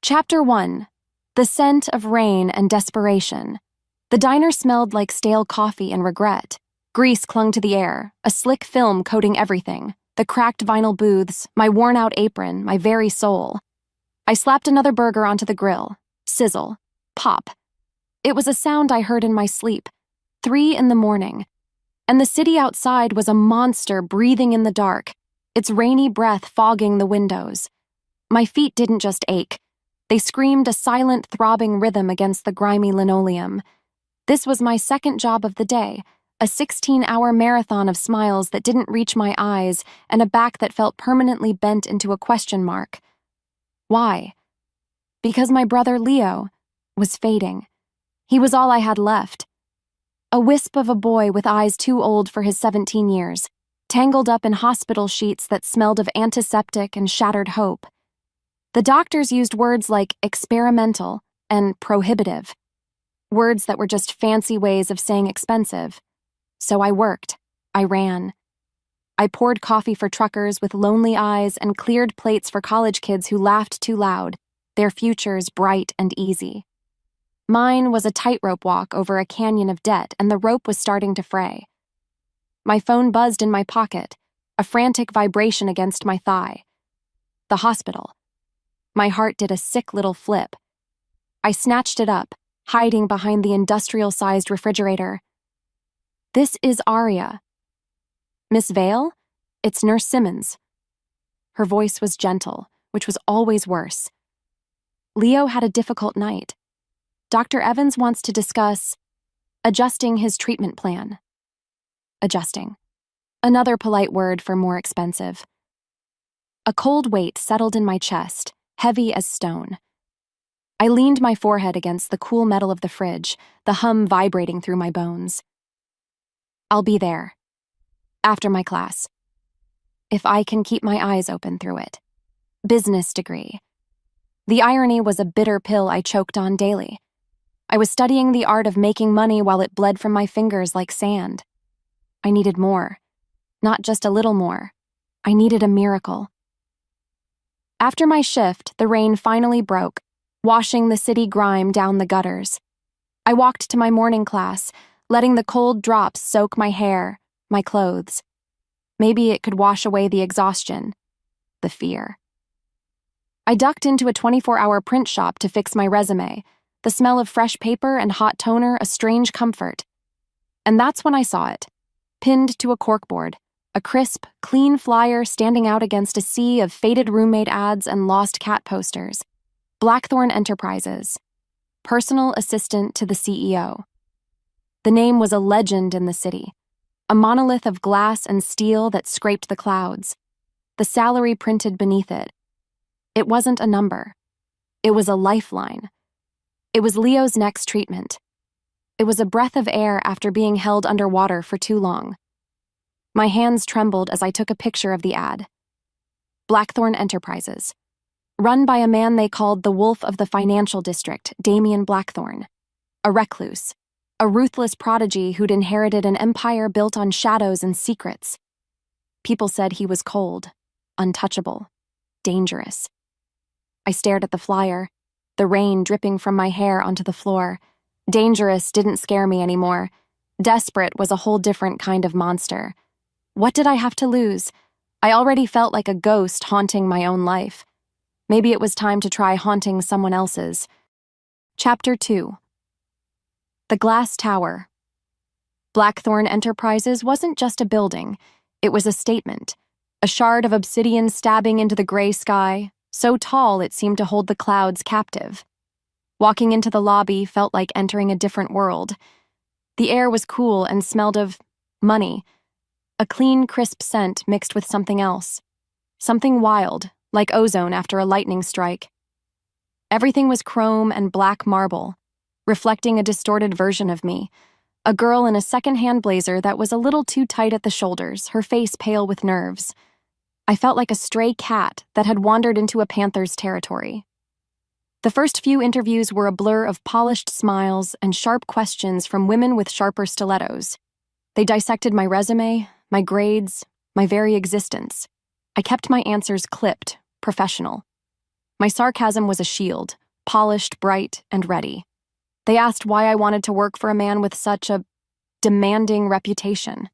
Chapter 1. The Scent of Rain and Desperation. The diner smelled like stale coffee and regret. Grease clung to the air, a slick film coating everything, the cracked vinyl booths, my worn-out apron, my very soul. I slapped another burger onto the grill. Sizzle. Pop. It was a sound I heard in my sleep. 3 a.m, and the city outside was a monster breathing in the dark, its rainy breath fogging the windows. My feet didn't just ache. They screamed a silent, throbbing rhythm against the grimy linoleum. This was my second job of the day, a 16-hour marathon of smiles that didn't reach my eyes and a back that felt permanently bent into a question mark. Why? Because my brother Leo was fading. He was all I had left. A wisp of a boy with eyes too old for his 17 years, tangled up in hospital sheets that smelled of antiseptic and shattered hope. The doctors used words like experimental and prohibitive, words that were just fancy ways of saying expensive. So I worked. I ran. I poured coffee for truckers with lonely eyes and cleared plates for college kids who laughed too loud, their futures bright and easy. Mine was a tightrope walk over a canyon of debt, and the rope was starting to fray. My phone buzzed in my pocket, a frantic vibration against my thigh. The hospital. My heart did a sick little flip. I snatched it up, hiding behind the industrial-sized refrigerator. "This is Aria." "Miss Vale? It's Nurse Simmons." Her voice was gentle, which was always worse. "Leo had a difficult night. Dr. Evans wants to discuss adjusting his treatment plan." Adjusting. Another polite word for more expensive. A cold weight settled in my chest, heavy as stone. I leaned my forehead against the cool metal of the fridge, the hum vibrating through my bones. "I'll be there. After my class. If I can keep my eyes open through it. Business degree." The irony was a bitter pill I choked on daily. I was studying the art of making money while it bled from my fingers like sand. I needed more. Not just a little more. I needed a miracle. After my shift, the rain finally broke, washing the city grime down the gutters. I walked to my morning class, letting the cold drops soak my hair, my clothes. Maybe it could wash away the exhaustion, the fear. I ducked into a 24-hour print shop to fix my resume, the smell of fresh paper and hot toner a strange comfort. And that's when I saw it, pinned to a corkboard. A crisp, clean flyer standing out against a sea of faded roommate ads and lost cat posters. Blackthorn Enterprises. Personal assistant to the CEO. The name was a legend in the city, a monolith of glass and steel that scraped the clouds. The salary printed beneath it. It wasn't a number. It was a lifeline. It was Leo's next treatment. It was a breath of air after being held underwater for too long. My hands trembled as I took a picture of the ad. Blackthorn Enterprises. Run by a man they called the Wolf of the Financial District, Damian Blackthorn. A recluse. A ruthless prodigy who'd inherited an empire built on shadows and secrets. People said he was cold, untouchable, dangerous. I stared at the flyer, the rain dripping from my hair onto the floor. Dangerous didn't scare me anymore. Desperate was a whole different kind of monster. What did I have to lose? I already felt like a ghost haunting my own life. Maybe it was time to try haunting someone else's. Chapter 2. The Glass Tower. Blackthorn Enterprises wasn't just a building. It was a statement. A shard of obsidian stabbing into the gray sky, so tall it seemed to hold the clouds captive. Walking into the lobby felt like entering a different world. The air was cool and smelled of money. A clean, crisp scent mixed with something else. Something wild, like ozone after a lightning strike. Everything was chrome and black marble, reflecting a distorted version of me. A girl in a second-hand blazer that was a little too tight at the shoulders, her face pale with nerves. I felt like a stray cat that had wandered into a panther's territory. The first few interviews were a blur of polished smiles and sharp questions from women with sharper stilettos. They dissected my resume, my grades, my very existence. I kept my answers clipped, professional. My sarcasm was a shield, polished, bright, and ready. They asked why I wanted to work for a man with such a demanding reputation.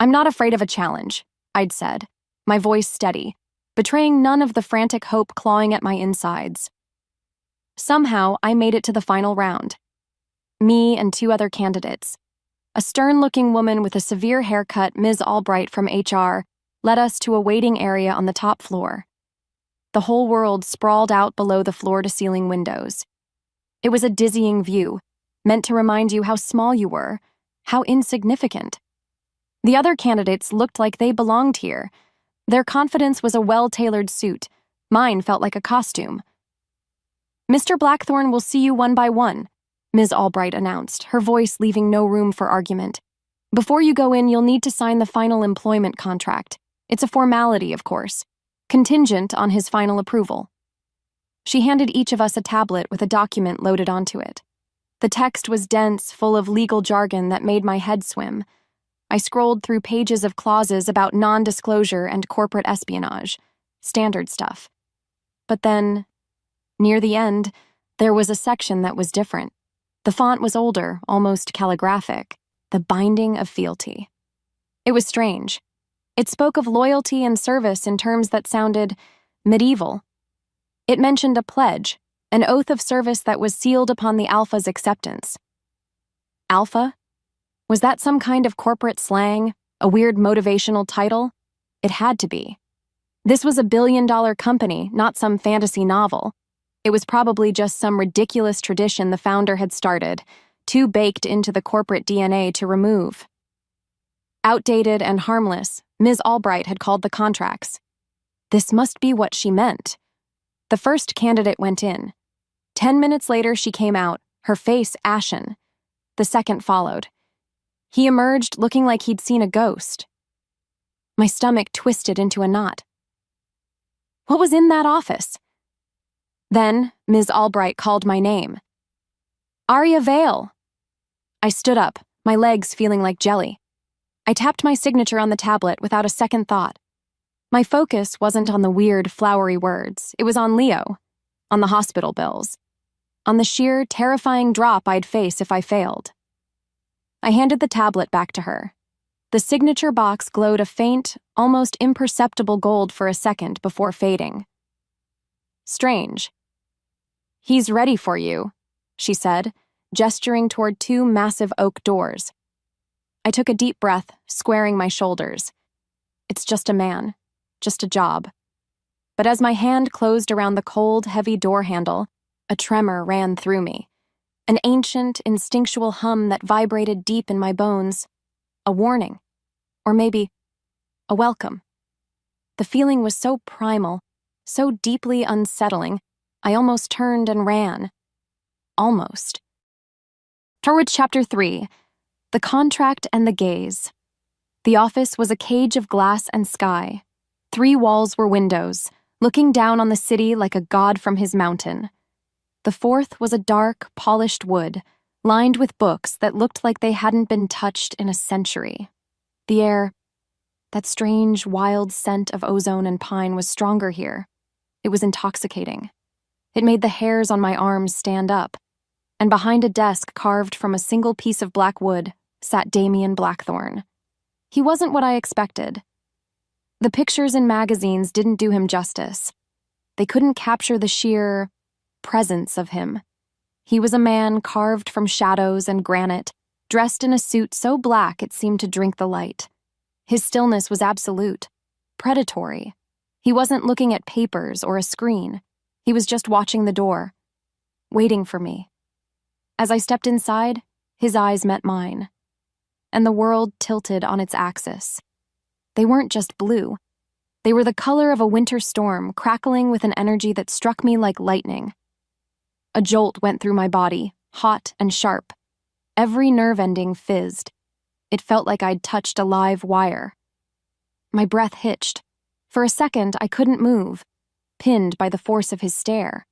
"I'm not afraid of a challenge," I'd said, my voice steady, betraying none of the frantic hope clawing at my insides. Somehow, I made it to the final round. Me and 2 other candidates. A stern-looking woman with a severe haircut, Ms. Albright from HR, led us to a waiting area on the top floor. The whole world sprawled out below the floor-to-ceiling windows. It was a dizzying view, meant to remind you how small you were, how insignificant. The other candidates looked like they belonged here. Their confidence was a well-tailored suit. Mine felt like a costume. "Mr. Blackthorne will see you one by one," Ms. Albright announced, her voice leaving no room for argument. "Before you go in, you'll need to sign the final employment contract. It's a formality, of course, contingent on his final approval." She handed each of us a tablet with a document loaded onto it. The text was dense, full of legal jargon that made my head swim. I scrolled through pages of clauses about non-disclosure and corporate espionage, standard stuff. But then, near the end, there was a section that was different. The font was older, almost calligraphic, the binding of fealty. It was strange. It spoke of loyalty and service in terms that sounded medieval. It mentioned a pledge, an oath of service that was sealed upon the Alpha's acceptance. Alpha? Was that some kind of corporate slang, a weird motivational title? It had to be. This was a billion-dollar company, not some fantasy novel. It was probably just some ridiculous tradition the founder had started, too baked into the corporate DNA to remove. Outdated and harmless, Ms. Albright had called the contracts. This must be what she meant. The first candidate went in. 10 minutes later, she came out, her face ashen. The second followed. He emerged looking like he'd seen a ghost. My stomach twisted into a knot. What was in that office? Then, Ms. Albright called my name. "Arya Vale." I stood up, my legs feeling like jelly. I tapped my signature on the tablet without a second thought. My focus wasn't on the weird, flowery words. It was on Leo, on the hospital bills, on the sheer, terrifying drop I'd face if I failed. I handed the tablet back to her. The signature box glowed a faint, almost imperceptible gold for a second before fading. Strange. "He's ready for you," she said, gesturing toward 2 massive oak doors. I took a deep breath, squaring my shoulders. It's just a man, just a job. But as my hand closed around the cold, heavy door handle, a tremor ran through me. An ancient, instinctual hum that vibrated deep in my bones. A warning. Or maybe a welcome. The feeling was so primal, so deeply unsettling, I almost turned and ran. Almost. Toward Chapter 3, The Contract and the Gaze. The office was a cage of glass and sky. 3 walls were windows, looking down on the city like a god from his mountain. The 4th was a dark, polished wood, lined with books that looked like they hadn't been touched in a century. The air, that strange, wild scent of ozone and pine, was stronger here. It was intoxicating. It made the hairs on my arms stand up. And behind a desk carved from a single piece of black wood sat Damien Blackthorne. He wasn't what I expected. The pictures in magazines didn't do him justice. They couldn't capture the sheer presence of him. He was a man carved from shadows and granite, dressed in a suit so black it seemed to drink the light. His stillness was absolute, predatory. He wasn't looking at papers or a screen. He was just watching the door, waiting for me. As I stepped inside, his eyes met mine, and the world tilted on its axis. They weren't just blue. They were the color of a winter storm, crackling with an energy that struck me like lightning. A jolt went through my body, hot and sharp. Every nerve ending fizzed. It felt like I'd touched a live wire. My breath hitched. For a second, I couldn't move, pinned by the force of his stare.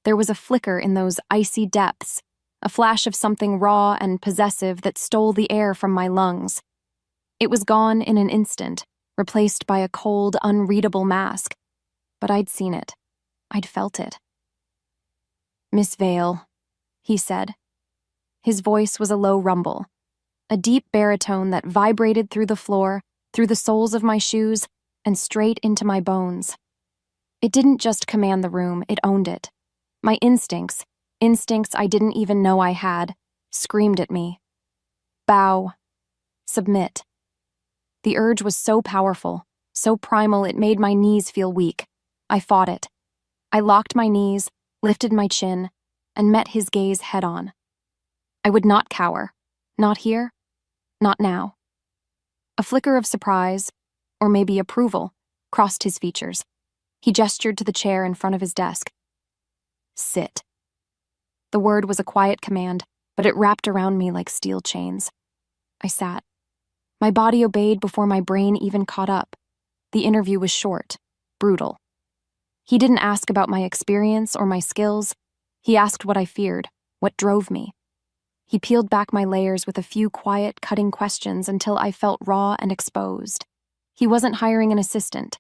There was a flicker in those icy depths, a flash of something raw and possessive that stole the air from my lungs. It was gone in an instant, replaced by a cold, unreadable mask. But I'd seen it. I'd felt it. "Miss Vale," he said. His voice was a low rumble, a deep baritone that vibrated through the floor, through the soles of my shoes, and straight into my bones. It didn't just command the room, it owned it. My instincts I didn't even know I had, screamed at me. Bow. Submit. The urge was so powerful, so primal it made my knees feel weak. I fought it. I locked my knees, lifted my chin, and met his gaze head-on. I would not cower. Not here. Not now. A flicker of surprise, or maybe approval, crossed his features. He gestured to the chair in front of his desk. "Sit." The word was a quiet command, but it wrapped around me like steel chains. I sat. My body obeyed before my brain even caught up. The interview was short, brutal. He didn't ask about my experience or my skills. He asked what I feared, what drove me. He peeled back my layers with a few quiet, cutting questions until I felt raw and exposed. He wasn't hiring an assistant.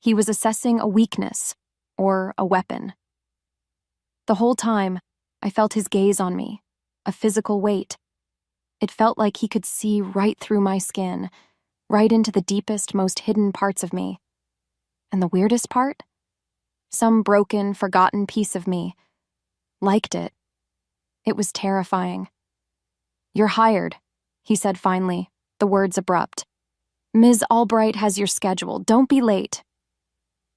He was assessing a weakness, or a weapon. The whole time, I felt his gaze on me, a physical weight. It felt like he could see right through my skin, right into the deepest, most hidden parts of me. And the weirdest part? Some broken, forgotten piece of me liked it. It was terrifying. "You're hired," he said finally, the words abrupt. "Ms. Albright has your schedule. Don't be late."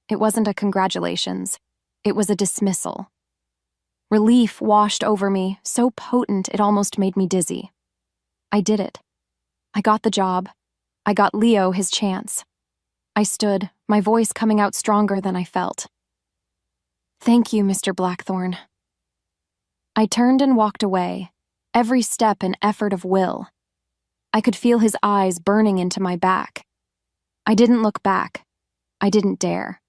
It wasn't a congratulations. It was a dismissal. Relief washed over me, so potent it almost made me dizzy. I did it. I got the job. I got Leo his chance. I stood, my voice coming out stronger than I felt. "Thank you, Mr. Blackthorne." I turned and walked away, every step an effort of will. I could feel his eyes burning into my back. I didn't look back. I didn't dare.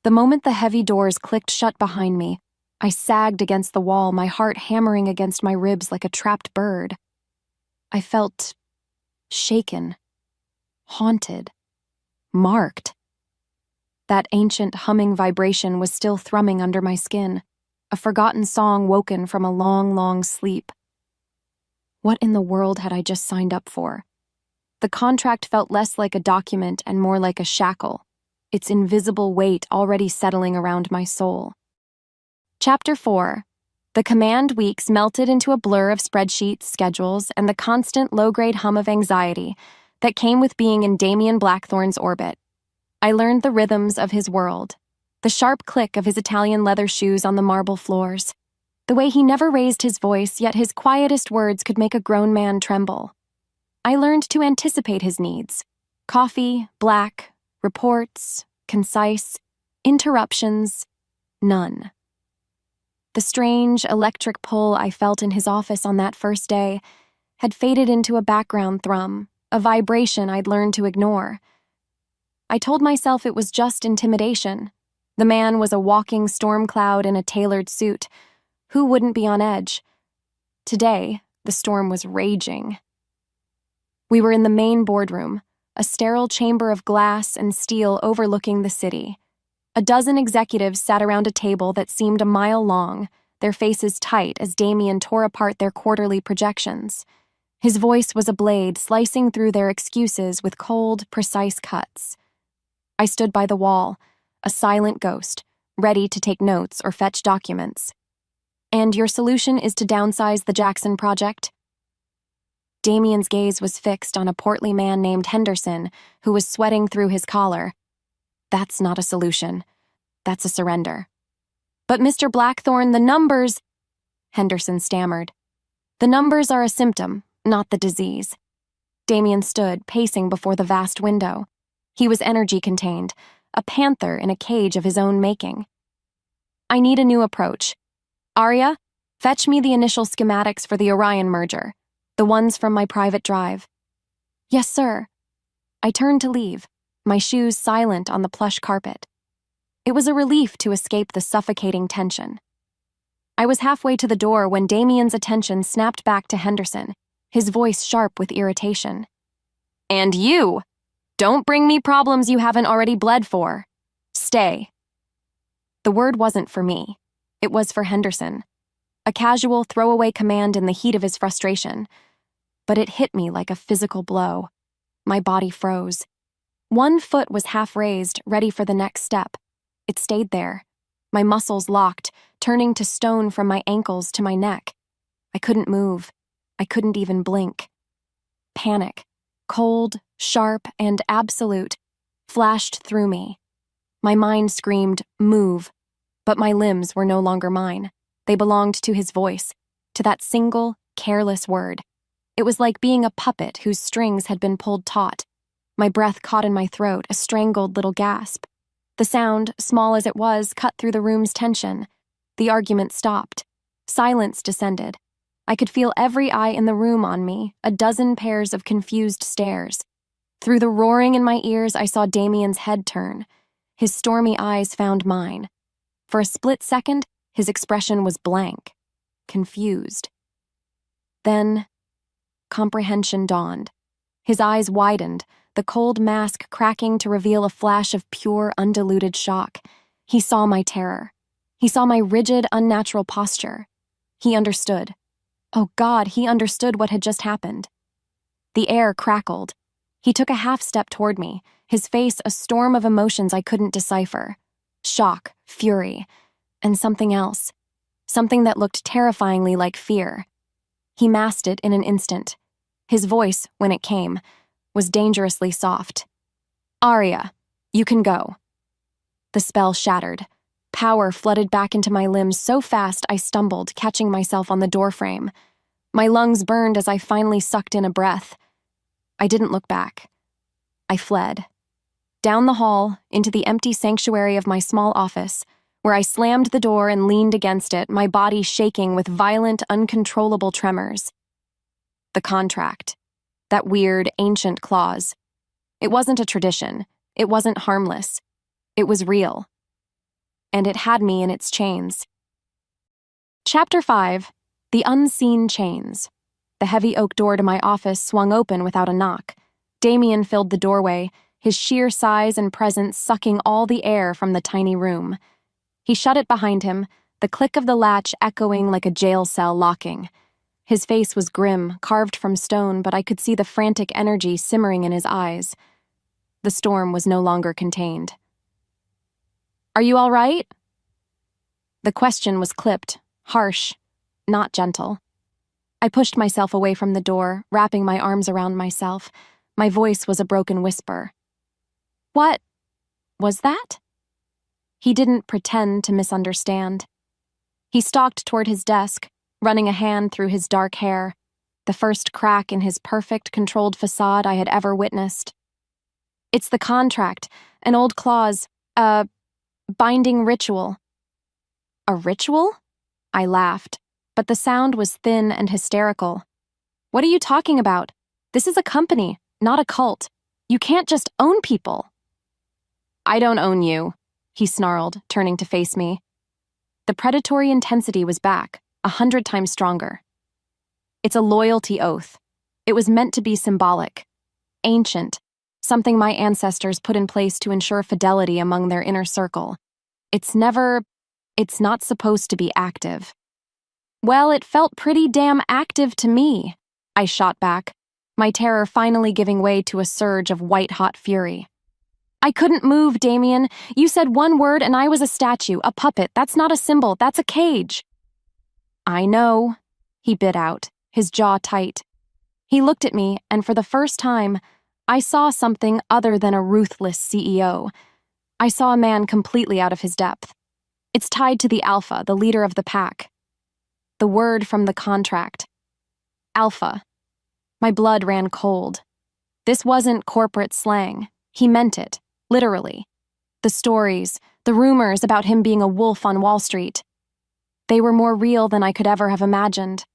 The moment the heavy doors clicked shut behind me, I sagged against the wall, my heart hammering against my ribs like a trapped bird. I felt shaken, haunted, marked. That ancient humming vibration was still thrumming under my skin, a forgotten song woken from a long, long sleep. What in the world had I just signed up for? The contract felt less like a document and more like a shackle, its invisible weight already settling around my soul. Chapter 4. The command weeks melted into a blur of spreadsheets, schedules, and the constant low-grade hum of anxiety that came with being in Damien Blackthorne's orbit. I learned the rhythms of his world, the sharp click of his Italian leather shoes on the marble floors, the way he never raised his voice, yet his quietest words could make a grown man tremble. I learned to anticipate his needs. Coffee, black, reports, concise, interruptions, none. The strange, electric pull I felt in his office on that first day had faded into a background thrum, a vibration I'd learned to ignore. I told myself it was just intimidation. The man was a walking storm cloud in a tailored suit. Who wouldn't be on edge? Today, the storm was raging. We were in the main boardroom, a sterile chamber of glass and steel overlooking the city. A dozen executives sat around a table that seemed a mile long, their faces tight as Damien tore apart their quarterly projections. His voice was a blade slicing through their excuses with cold, precise cuts. I stood by the wall, a silent ghost, ready to take notes or fetch documents. "And your solution is to downsize the Jackson project?" Damien's gaze was fixed on a portly man named Henderson, who was sweating through his collar. "That's not a solution. That's a surrender." "But Mr. Blackthorne, the numbers—" Henderson stammered. "The numbers are a symptom, not the disease." Damien stood, pacing before the vast window. He was energy-contained, a panther in a cage of his own making. "I need a new approach. Arya, fetch me the initial schematics for the Orion merger, the ones from my private drive." "Yes, sir." I turned to leave, my shoes silent on the plush carpet. It was a relief to escape the suffocating tension. I was halfway to the door when Damien's attention snapped back to Henderson, his voice sharp with irritation. "And you! Don't bring me problems you haven't already bled for. Stay." The word wasn't for me. It was for Henderson. A casual, throwaway command in the heat of his frustration. But it hit me like a physical blow. My body froze. One foot was half raised, ready for the next step. It stayed there. My muscles locked, turning to stone from my ankles to my neck. I couldn't move. I couldn't even blink. Panic, cold, sharp, and absolute, flashed through me. My mind screamed, "Move," but my limbs were no longer mine. They belonged to his voice, to that single, careless word. It was like being a puppet whose strings had been pulled taut. My breath caught in my throat, a strangled little gasp. The sound, small as it was, cut through the room's tension. The argument stopped. Silence descended. I could feel every eye in the room on me, a dozen pairs of confused stares. Through the roaring in my ears, I saw Damien's head turn. His stormy eyes found mine. For a split second, his expression was blank, confused. Then, comprehension dawned. His eyes widened, the cold mask cracking to reveal a flash of pure, undiluted shock. He saw my terror. He saw my rigid, unnatural posture. He understood. Oh God, he understood what had just happened. The air crackled. He took a half step toward me, his face a storm of emotions I couldn't decipher. Shock, fury, and something else. Something that looked terrifyingly like fear. He masked it in an instant. His voice, when it came, was dangerously soft. "Arya, you can go." The spell shattered. Power flooded back into my limbs so fast I stumbled, catching myself on the doorframe. My lungs burned as I finally sucked in a breath. I didn't look back. I fled. Down the hall, into the empty sanctuary of my small office, where I slammed the door and leaned against it, my body shaking with violent, uncontrollable tremors. The contract. That weird, ancient clause. It wasn't a tradition. It wasn't harmless. It was real. And it had me in its chains. Chapter 5. The Unseen Chains. The heavy oak door to my office swung open without a knock. Damien filled the doorway, his sheer size and presence sucking all the air from the tiny room. He shut it behind him, the click of the latch echoing like a jail cell locking. His face was grim, carved from stone, but I could see the frantic energy simmering in his eyes. The storm was no longer contained. "Are you all right?" The question was clipped, harsh, not gentle. I pushed myself away from the door, wrapping my arms around myself. My voice was a broken whisper. "What was that?" He didn't pretend to misunderstand. He stalked toward his desk, running a hand through his dark hair, the first crack in his perfect, controlled facade I had ever witnessed. "It's the contract, an old clause, a binding ritual." "A ritual?" I laughed, but the sound was thin and hysterical. "What are you talking about? This is a company, not a cult. You can't just own people." "I don't own you," he snarled, turning to face me. The predatory intensity was back, 100 times stronger. "It's a loyalty oath. It was meant to be symbolic, ancient, something my ancestors put in place to ensure fidelity among their inner circle. It's not supposed to be active." "Well, it felt pretty damn active to me," I shot back, my terror finally giving way to a surge of white-hot fury. "I couldn't move, Damien. You said one word and I was a statue, a puppet. That's not a symbol, that's a cage." "I know," he bit out, his jaw tight. He looked at me, and for the first time, I saw something other than a ruthless CEO. I saw a man completely out of his depth. It's tied to the Alpha, the leader of the pack. The word from the contract. Alpha. My blood ran cold. This wasn't corporate slang. He meant it, literally. The stories, the rumors about him being a wolf on Wall Street. They were more real than I could ever have imagined.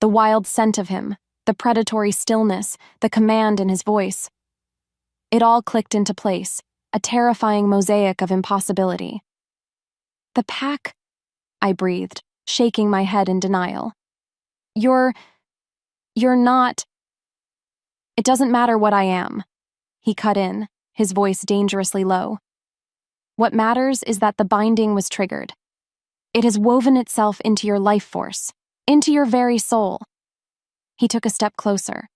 The wild scent of him, the predatory stillness, the command in his voice. It all clicked into place, a terrifying mosaic of impossibility. "The pack," I breathed, shaking my head in denial. You're not. It doesn't matter what I am," he cut in, his voice dangerously low. What matters is that the binding was triggered. It has woven itself into your life force, into your very soul. He took a step closer,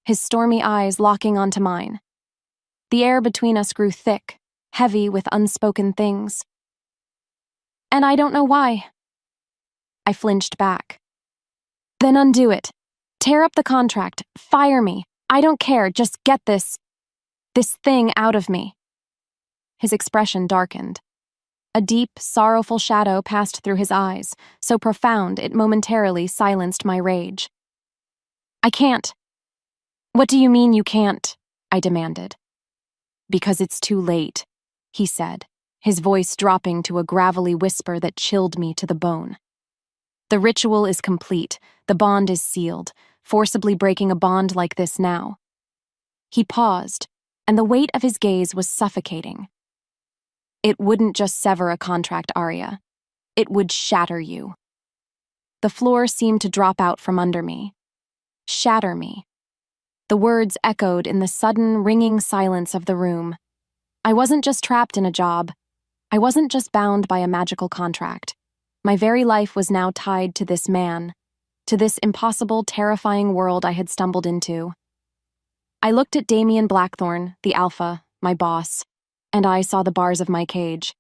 his stormy eyes locking onto mine. The air between us grew thick, heavy with unspoken things. And I don't know why. I flinched back. Then undo it. Tear up the contract. Fire me. I don't care. Just get this thing out of me. His expression darkened. A deep, sorrowful shadow passed through his eyes, so profound it momentarily silenced my rage. I can't. What do you mean you can't? I demanded. Because it's too late, he said, his voice dropping to a gravelly whisper that chilled me to the bone. The ritual is complete, the bond is sealed, forcibly breaking a bond like this now. He paused, and the weight of his gaze was suffocating. It wouldn't just sever a contract, Arya. It would shatter you. The floor seemed to drop out from under me. Shatter me. The words echoed in the sudden, ringing silence of the room. I wasn't just trapped in a job. I wasn't just bound by a magical contract. My very life was now tied to this man, to this impossible, terrifying world I had stumbled into. I looked at Damien Blackthorne, the alpha, my boss, and I saw the bars of my cage.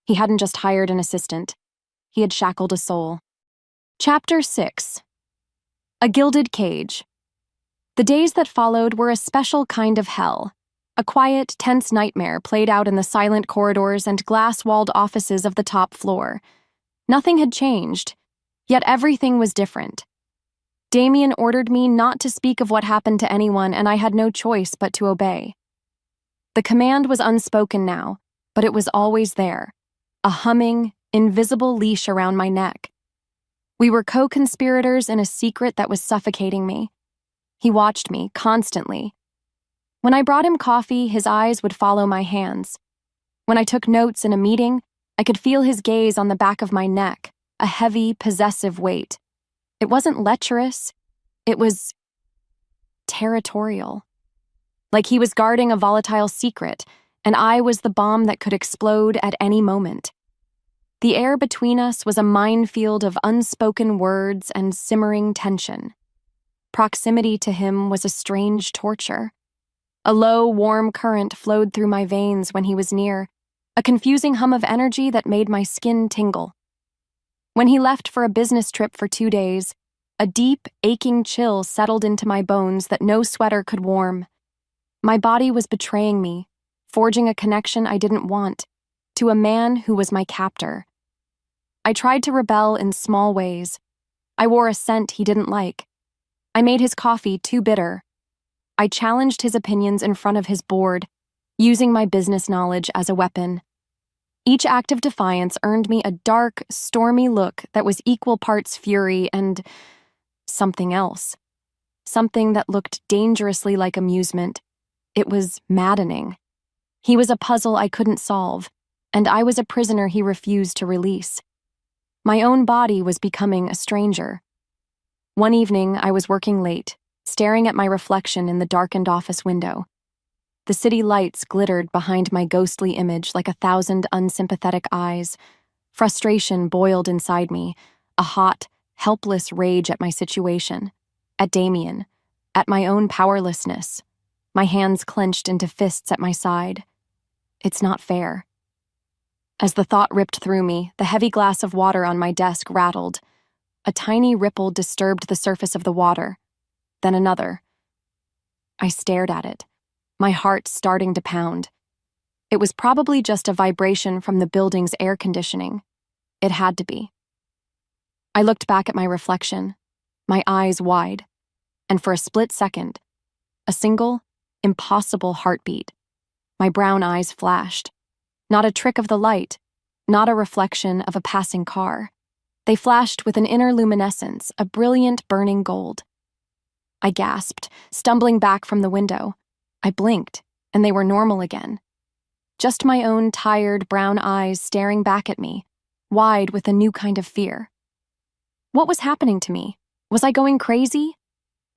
He hadn't just hired an assistant. He had shackled a soul. Chapter 6. A Gilded Cage. The days that followed were a special kind of hell. A quiet, tense nightmare played out in the silent corridors and glass-walled offices of the top floor. Nothing had changed, yet everything was different. Damien ordered me not to speak of what happened to anyone, and I had no choice but to obey. The command was unspoken now, but it was always there, a humming, invisible leash around my neck. We were co-conspirators in a secret that was suffocating me. He watched me, constantly. When I brought him coffee, his eyes would follow my hands. When I took notes in a meeting, I could feel his gaze on the back of my neck, a heavy, possessive weight. It wasn't lecherous. It was territorial. Like he was guarding a volatile secret, and I was the bomb that could explode at any moment. The air between us was a minefield of unspoken words and simmering tension. Proximity to him was a strange torture. A low, warm current flowed through my veins when he was near, a confusing hum of energy that made my skin tingle. When he left for a business trip for 2 days, a deep, aching chill settled into my bones that no sweater could warm. My body was betraying me, forging a connection I didn't want, to a man who was my captor. I tried to rebel in small ways. I wore a scent he didn't like. I made his coffee too bitter. I challenged his opinions in front of his board, using my business knowledge as a weapon. Each act of defiance earned me a dark, stormy look that was equal parts fury and something else. Something that looked dangerously like amusement. It was maddening. He was a puzzle I couldn't solve, and I was a prisoner he refused to release. My own body was becoming a stranger. One evening, I was working late, staring at my reflection in the darkened office window. The city lights glittered behind my ghostly image like 1,000 unsympathetic eyes. Frustration boiled inside me, a hot, helpless rage at my situation, at Damien, at my own powerlessness. My hands clenched into fists at my side. It's not fair. As the thought ripped through me, the heavy glass of water on my desk rattled. A tiny ripple disturbed the surface of the water, then another. I stared at it, my heart starting to pound. It was probably just a vibration from the building's air conditioning. It had to be. I looked back at my reflection, my eyes wide, and for a split second, a single, impossible heartbeat. My brown eyes flashed. Not a trick of the light, not a reflection of a passing car. They flashed with an inner luminescence, a brilliant burning gold. I gasped, stumbling back from the window. I blinked, and they were normal again. Just my own tired brown eyes staring back at me, wide with a new kind of fear. What was happening to me? Was I going crazy?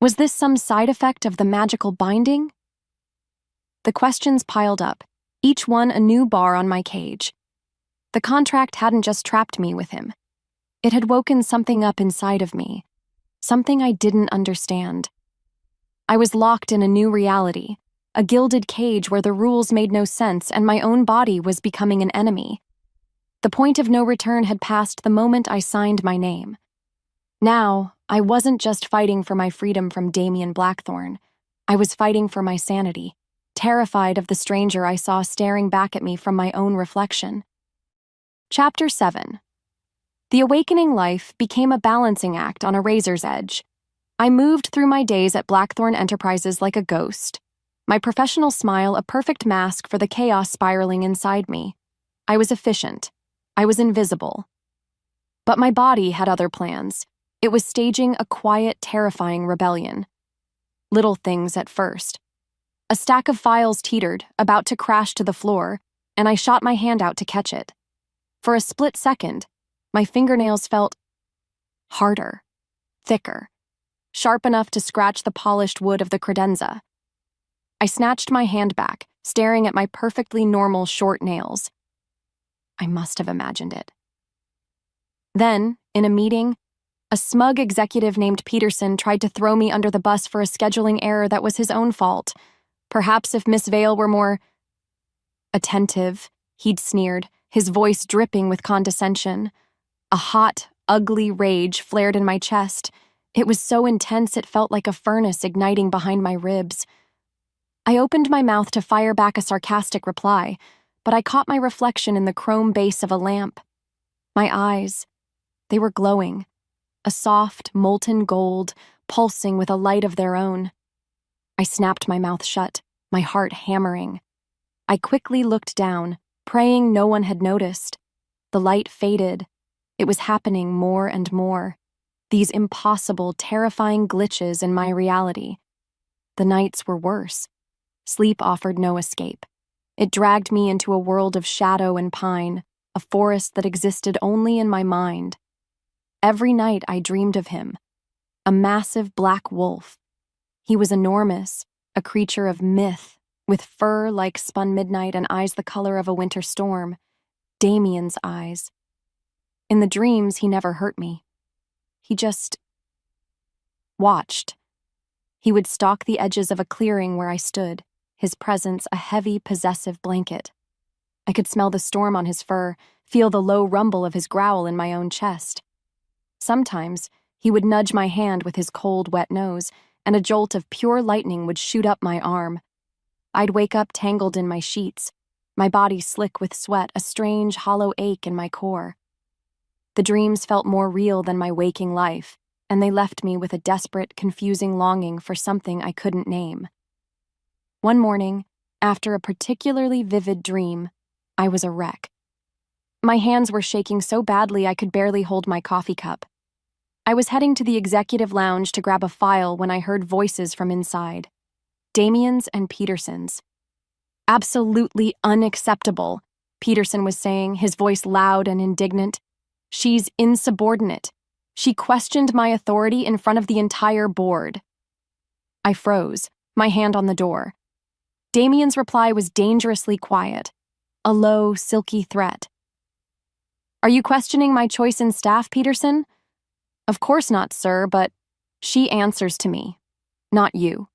Was this some side effect of the magical binding? The questions piled up, each one a new bar on my cage. The contract hadn't just trapped me with him. It had woken something up inside of me, something I didn't understand. I was locked in a new reality, a gilded cage where the rules made no sense and my own body was becoming an enemy. The point of no return had passed the moment I signed my name. Now, I wasn't just fighting for my freedom from Damien Blackthorne. I was fighting for my sanity, terrified of the stranger I saw staring back at me from my own reflection. Chapter 7. The awakening life became a balancing act on a razor's edge. I moved through my days at Blackthorne Enterprises like a ghost, my professional smile a perfect mask for the chaos spiraling inside me. I was efficient. I was invisible. But my body had other plans. It was staging a quiet, terrifying rebellion. Little things at first. A stack of files teetered, about to crash to the floor, and I shot my hand out to catch it. For a split second, my fingernails felt harder, thicker, sharp enough to scratch the polished wood of the credenza. I snatched my hand back, staring at my perfectly normal short nails. I must have imagined it. Then, in a meeting, a smug executive named Peterson tried to throw me under the bus for a scheduling error that was his own fault. Perhaps if Miss Vale were more attentive, he'd sneered, his voice dripping with condescension. A hot, ugly rage flared in my chest. It was so intense it felt like a furnace igniting behind my ribs. I opened my mouth to fire back a sarcastic reply, but I caught my reflection in the chrome base of a lamp. My eyes, they were glowing, a soft, molten gold, pulsing with a light of their own. I snapped my mouth shut, my heart hammering. I quickly looked down, praying no one had noticed. The light faded. It was happening more and more. These impossible, terrifying glitches in my reality. The nights were worse. Sleep offered no escape. It dragged me into a world of shadow and pine, a forest that existed only in my mind. Every night I dreamed of him, a massive black wolf. He was enormous, a creature of myth, with fur like spun midnight and eyes the color of a winter storm. Damien's eyes. In the dreams, he never hurt me. He just watched. He would stalk the edges of a clearing where I stood, his presence a heavy, possessive blanket. I could smell the storm on his fur, feel the low rumble of his growl in my own chest. Sometimes, he would nudge my hand with his cold, wet nose, and a jolt of pure lightning would shoot up my arm. I'd wake up tangled in my sheets, my body slick with sweat, a strange, hollow ache in my core. The dreams felt more real than my waking life, and they left me with a desperate, confusing longing for something I couldn't name. One morning, after a particularly vivid dream, I was a wreck. My hands were shaking so badly I could barely hold my coffee cup. I was heading to the executive lounge to grab a file when I heard voices from inside. Damien's and Peterson's. "Absolutely unacceptable," Peterson was saying, his voice loud and indignant. "She's insubordinate. She questioned my authority in front of the entire board." I froze, my hand on the door. Damien's reply was dangerously quiet, a low, silky threat. "Are you questioning my choice in staff, Peterson?" "Of course not, sir, but she answers to me, not you.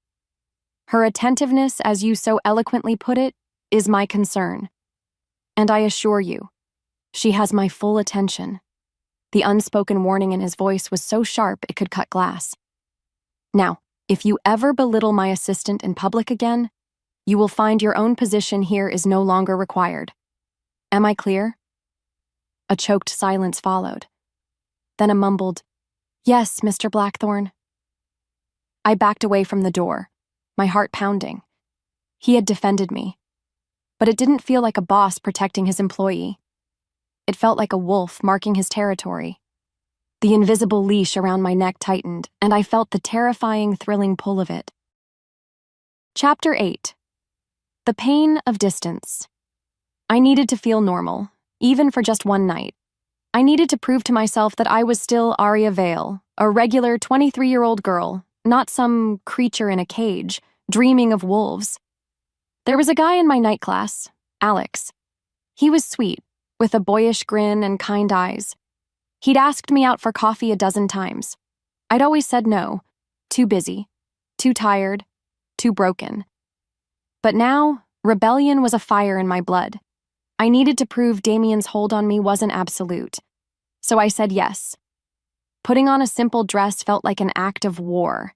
Her attentiveness, as you so eloquently put it, is my concern. And I assure you, she has my full attention." The unspoken warning in his voice was so sharp it could cut glass. "Now, if you ever belittle my assistant in public again, you will find your own position here is no longer required. Am I clear?" A choked silence followed. Then a mumbled, "Yes, Mr. Blackthorne." I backed away from the door, my heart pounding. He had defended me. But it didn't feel like a boss protecting his employee. It felt like a wolf marking his territory. The invisible leash around my neck tightened, and I felt the terrifying, thrilling pull of it. Chapter 8. The Pain of Distance. I needed to feel normal, even for just one night. I needed to prove to myself that I was still Aria Vale, a regular 23-year-old girl, not some creature in a cage, dreaming of wolves. There was a guy in my night class, Alex. He was sweet, with a boyish grin and kind eyes. He'd asked me out for coffee a dozen times. I'd always said no. Too busy. Too tired. Too broken. But now, rebellion was a fire in my blood. I needed to prove Damien's hold on me wasn't absolute. So I said yes. Putting on a simple dress felt like an act of war.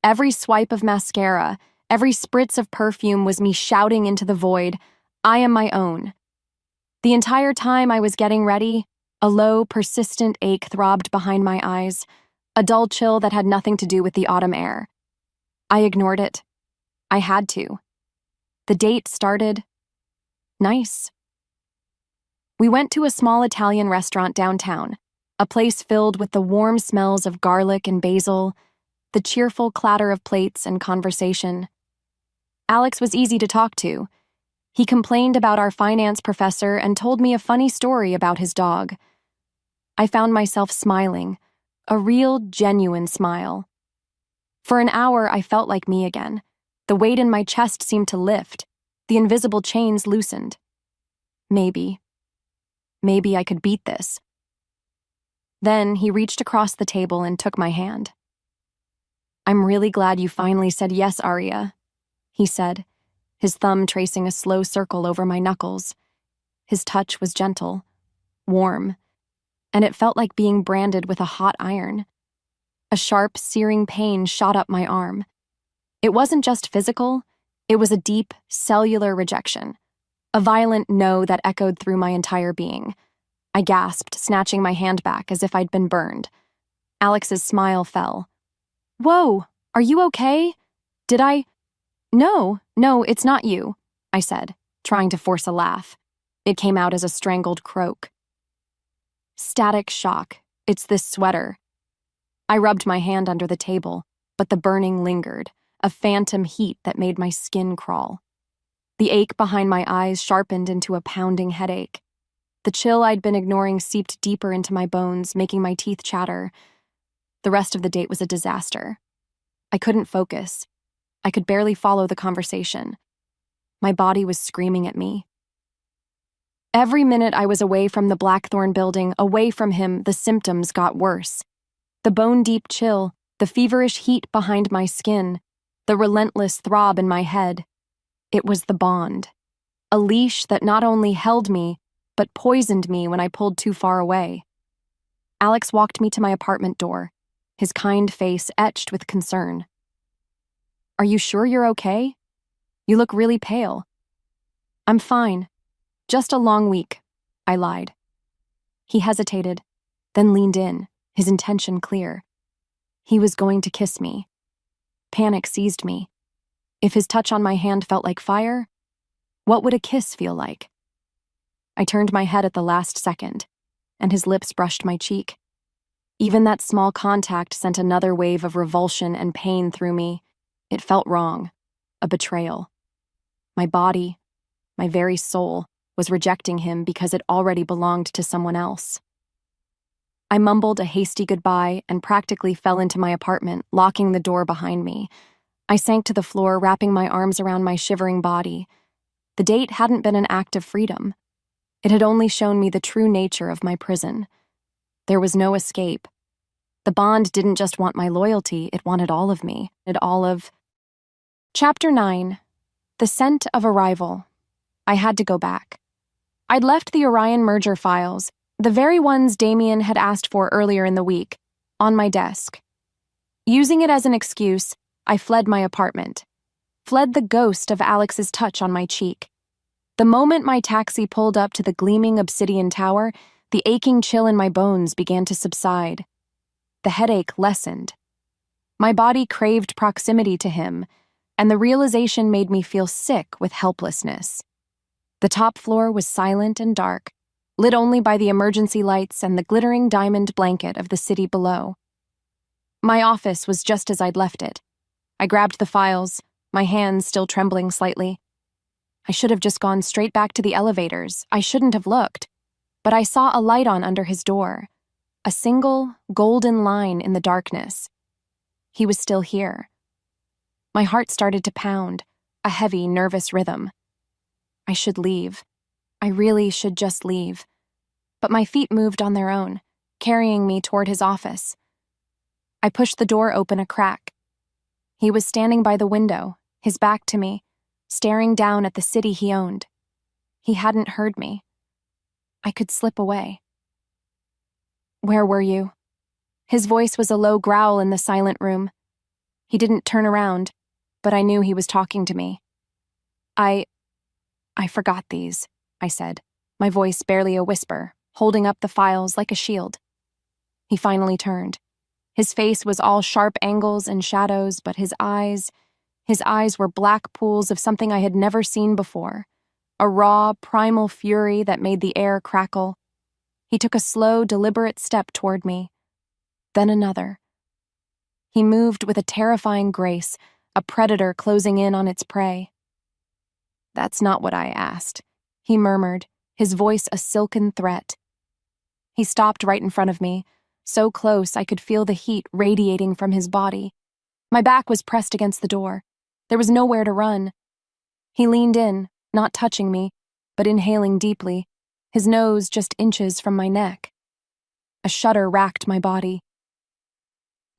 Every swipe of mascara, every spritz of perfume was me shouting into the void, I am my own. The entire time I was getting ready, a low, persistent ache throbbed behind my eyes, a dull chill that had nothing to do with the autumn air. I ignored it. I had to. The date started nice. We went to a small Italian restaurant downtown, a place filled with the warm smells of garlic and basil, the cheerful clatter of plates and conversation. Alex was easy to talk to. He complained about our finance professor and told me a funny story about his dog. I found myself smiling, a real, genuine smile. For an hour, I felt like me again. The weight in my chest seemed to lift. The invisible chains loosened. Maybe I could beat this. Then he reached across the table and took my hand. I'm really glad you finally said yes, Aria, he said, his thumb tracing a slow circle over my knuckles. His touch was gentle, warm, and it felt like being branded with a hot iron. A sharp, searing pain shot up my arm. It wasn't just physical, it was a deep, cellular rejection, a violent no that echoed through my entire being. I gasped, snatching my hand back as if I'd been burned. Alex's smile fell. Whoa, are you okay? Did I? No, it's not you, I said, trying to force a laugh. It came out as a strangled croak. Static shock. It's this sweater. I rubbed my hand under the table, but the burning lingered, a phantom heat that made my skin crawl. The ache behind my eyes sharpened into a pounding headache. The chill I'd been ignoring seeped deeper into my bones, making my teeth chatter. The rest of the date was a disaster. I couldn't focus. I could barely follow the conversation. My body was screaming at me. Every minute I was away from the Blackthorn building, away from him, the symptoms got worse. The bone-deep chill, the feverish heat behind my skin, the relentless throb in my head. It was the bond. A leash that not only held me, but poisoned me when I pulled too far away. Alex walked me to my apartment door, his kind face etched with concern. Are you sure you're okay? You look really pale. I'm fine. Just a long week, I lied. He hesitated, then leaned in, his intention clear. He was going to kiss me. Panic seized me. If his touch on my hand felt like fire, what would a kiss feel like? I turned my head at the last second, and his lips brushed my cheek. Even that small contact sent another wave of revulsion and pain through me. It felt wrong, a betrayal. My body, my very soul, was rejecting him because it already belonged to someone else. I mumbled a hasty goodbye and practically fell into my apartment, locking the door behind me. I sank to the floor, wrapping my arms around my shivering body. The date hadn't been an act of freedom. It had only shown me the true nature of my prison. There was no escape. The bond didn't just want my loyalty, it wanted all of me. Chapter 9. The Scent of Arrival. I had to go back. I'd left the Orion merger files, the very ones Damien had asked for earlier in the week, on my desk. Using it as an excuse, I fled my apartment. Fled the ghost of Alex's touch on my cheek. The moment my taxi pulled up to the gleaming obsidian tower, the aching chill in my bones began to subside. The headache lessened. My body craved proximity to him, and the realization made me feel sick with helplessness. The top floor was silent and dark, lit only by the emergency lights and the glittering diamond blanket of the city below. My office was just as I'd left it. I grabbed the files, my hands still trembling slightly. I should have just gone straight back to the elevators. I shouldn't have looked. But I saw a light on under his door. A single, golden line in the darkness. He was still here. My heart started to pound, a heavy, nervous rhythm. I should leave. I really should just leave. But my feet moved on their own, carrying me toward his office. I pushed the door open a crack. He was standing by the window, his back to me, staring down at the city he owned. He hadn't heard me. I could slip away. "Where were you?" His voice was a low growl in the silent room. He didn't turn around, but I knew he was talking to me. I forgot these," I said, my voice barely a whisper, holding up the files like a shield. He finally turned. His face was all sharp angles and shadows, but his eyes were black pools of something I had never seen before, a raw, primal fury that made the air crackle. He took a slow, deliberate step toward me, then another. He moved with a terrifying grace, a predator closing in on its prey. "That's not what I asked," he murmured, his voice a silken threat. He stopped right in front of me, so close I could feel the heat radiating from his body. My back was pressed against the door. There was nowhere to run. He leaned in, not touching me, but inhaling deeply, his nose just inches from my neck. A shudder racked my body.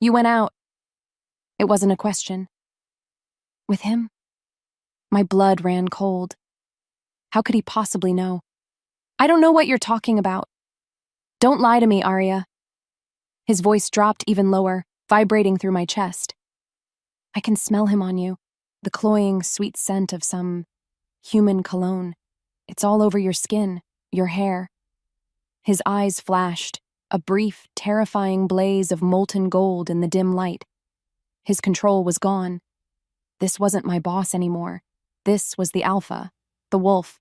"You went out." It wasn't a question. "With him?" My blood ran cold. How could he possibly know? "I don't know what you're talking about." "Don't lie to me, Arya." His voice dropped even lower, vibrating through my chest. "I can smell him on you, the cloying, sweet scent of some human cologne. It's all over your skin, your hair." His eyes flashed, a brief, terrifying blaze of molten gold in the dim light. His control was gone. This wasn't my boss anymore. This was the Alpha, the wolf.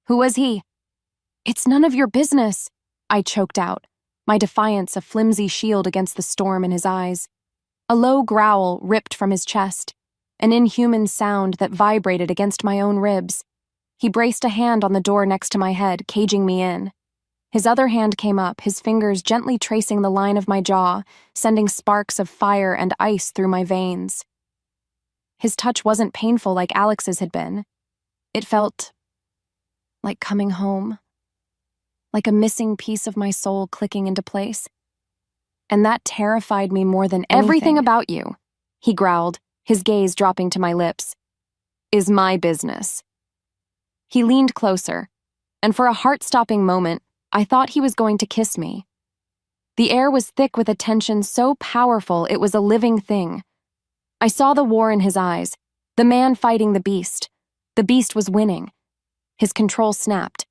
"Who was he?" "It's none of your business," I choked out, my defiance a flimsy shield against the storm in his eyes. A low growl ripped from his chest, an inhuman sound that vibrated against my own ribs. He braced a hand on the door next to my head, caging me in. His other hand came up, his fingers gently tracing the line of my jaw, sending sparks of fire and ice through my veins. His touch wasn't painful like Alex's had been. It felt like coming home, like a missing piece of my soul clicking into place. And that terrified me more than anything. "Everything about you," he growled, his gaze dropping to my lips, "is my business." He leaned closer, and for a heart-stopping moment, I thought he was going to kiss me. The air was thick with a tension so powerful it was a living thing. I saw the war in his eyes, the man fighting the beast. The beast was winning. His control snapped.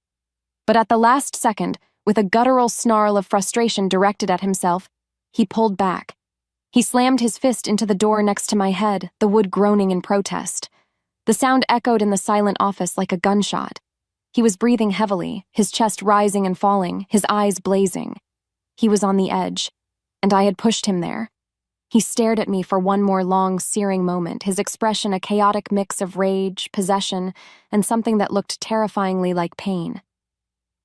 But at the last second, with a guttural snarl of frustration directed at himself, he pulled back. He slammed his fist into the door next to my head, the wood groaning in protest. The sound echoed in the silent office like a gunshot. He was breathing heavily, his chest rising and falling, his eyes blazing. He was on the edge, and I had pushed him there. He stared at me for one more long, searing moment, his expression a chaotic mix of rage, possession, and something that looked terrifyingly like pain.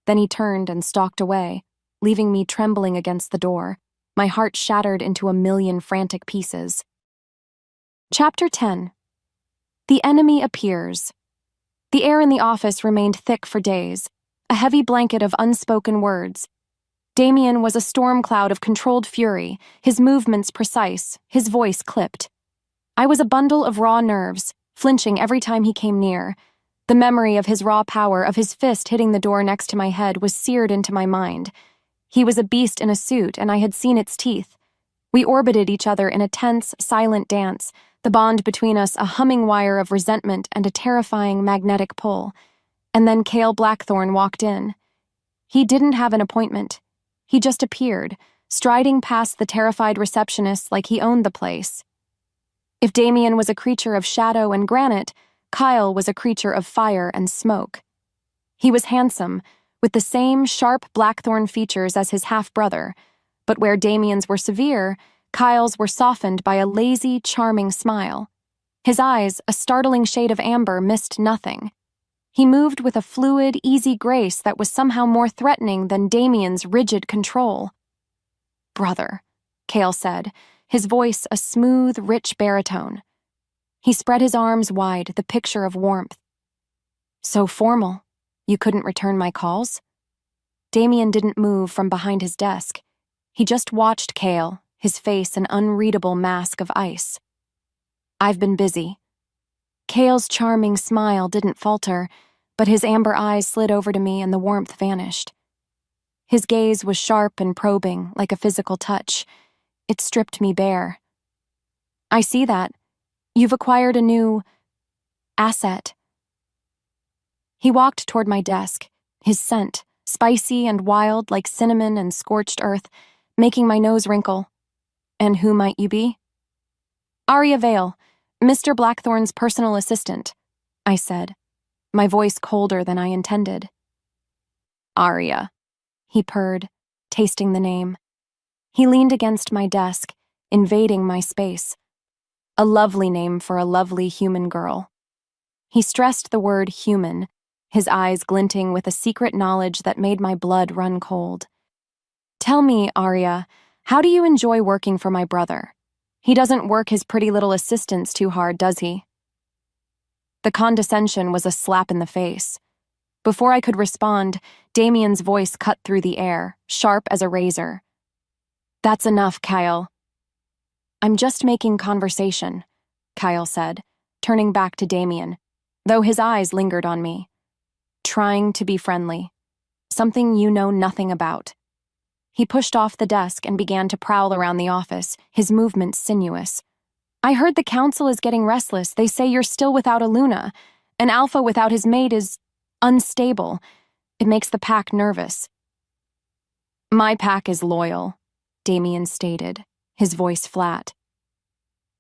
Then he turned and stalked away, leaving me trembling against the door, my heart shattered into a million frantic pieces. Chapter 10. The enemy appears. The air in the office remained thick for days, a heavy blanket of unspoken words. Damien was a storm cloud of controlled fury, his movements precise, his voice clipped. I was a bundle of raw nerves, flinching every time he came near. The memory of his raw power, of his fist hitting the door next to my head, was seared into my mind. He was a beast in a suit, and I had seen its teeth. We orbited each other in a tense, silent dance, the bond between us a humming wire of resentment and a terrifying magnetic pull. And then Cale Blackthorn walked in. He didn't have an appointment. He just appeared, striding past the terrified receptionist like he owned the place. If Damien was a creature of shadow and granite, Kyle was a creature of fire and smoke. He was handsome, with the same sharp Blackthorn features as his half-brother, but where Damien's were severe, Kyle's were softened by a lazy, charming smile. His eyes, a startling shade of amber, missed nothing. He moved with a fluid, easy grace that was somehow more threatening than Damien's rigid control. "Brother," Cale said, his voice a smooth, rich baritone. He spread his arms wide, the picture of warmth. So formal. You couldn't return my calls? Damien didn't move from behind his desk. He just watched Kale, his face an unreadable mask of ice. I've been busy. Kale's charming smile didn't falter, but his amber eyes slid over to me and the warmth vanished. His gaze was sharp and probing, like a physical touch. It stripped me bare. I see that. You've acquired a new asset. He walked toward my desk, his scent, spicy and wild like cinnamon and scorched earth, making my nose wrinkle. And who might you be? Arya Vale, Mr. Blackthorn's personal assistant, I said, my voice colder than I intended. Arya, he purred, tasting the name. He leaned against my desk, invading my space. A lovely name for a lovely human girl. He stressed the word human, his eyes glinting with a secret knowledge that made my blood run cold. Tell me, Arya, how do you enjoy working for my brother? He doesn't work his pretty little assistants too hard, does he? The condescension was a slap in the face. Before I could respond, Damien's voice cut through the air, sharp as a razor. That's enough, Kyle. I'm just making conversation, Kyle said, turning back to Damien, though his eyes lingered on me. Trying to be friendly. Something you know nothing about. He pushed off the desk and began to prowl around the office, his movements sinuous. I heard the council is getting restless. They say you're still without a Luna. An alpha without his mate is unstable. It makes the pack nervous. My pack is loyal, Damien stated, his voice flat.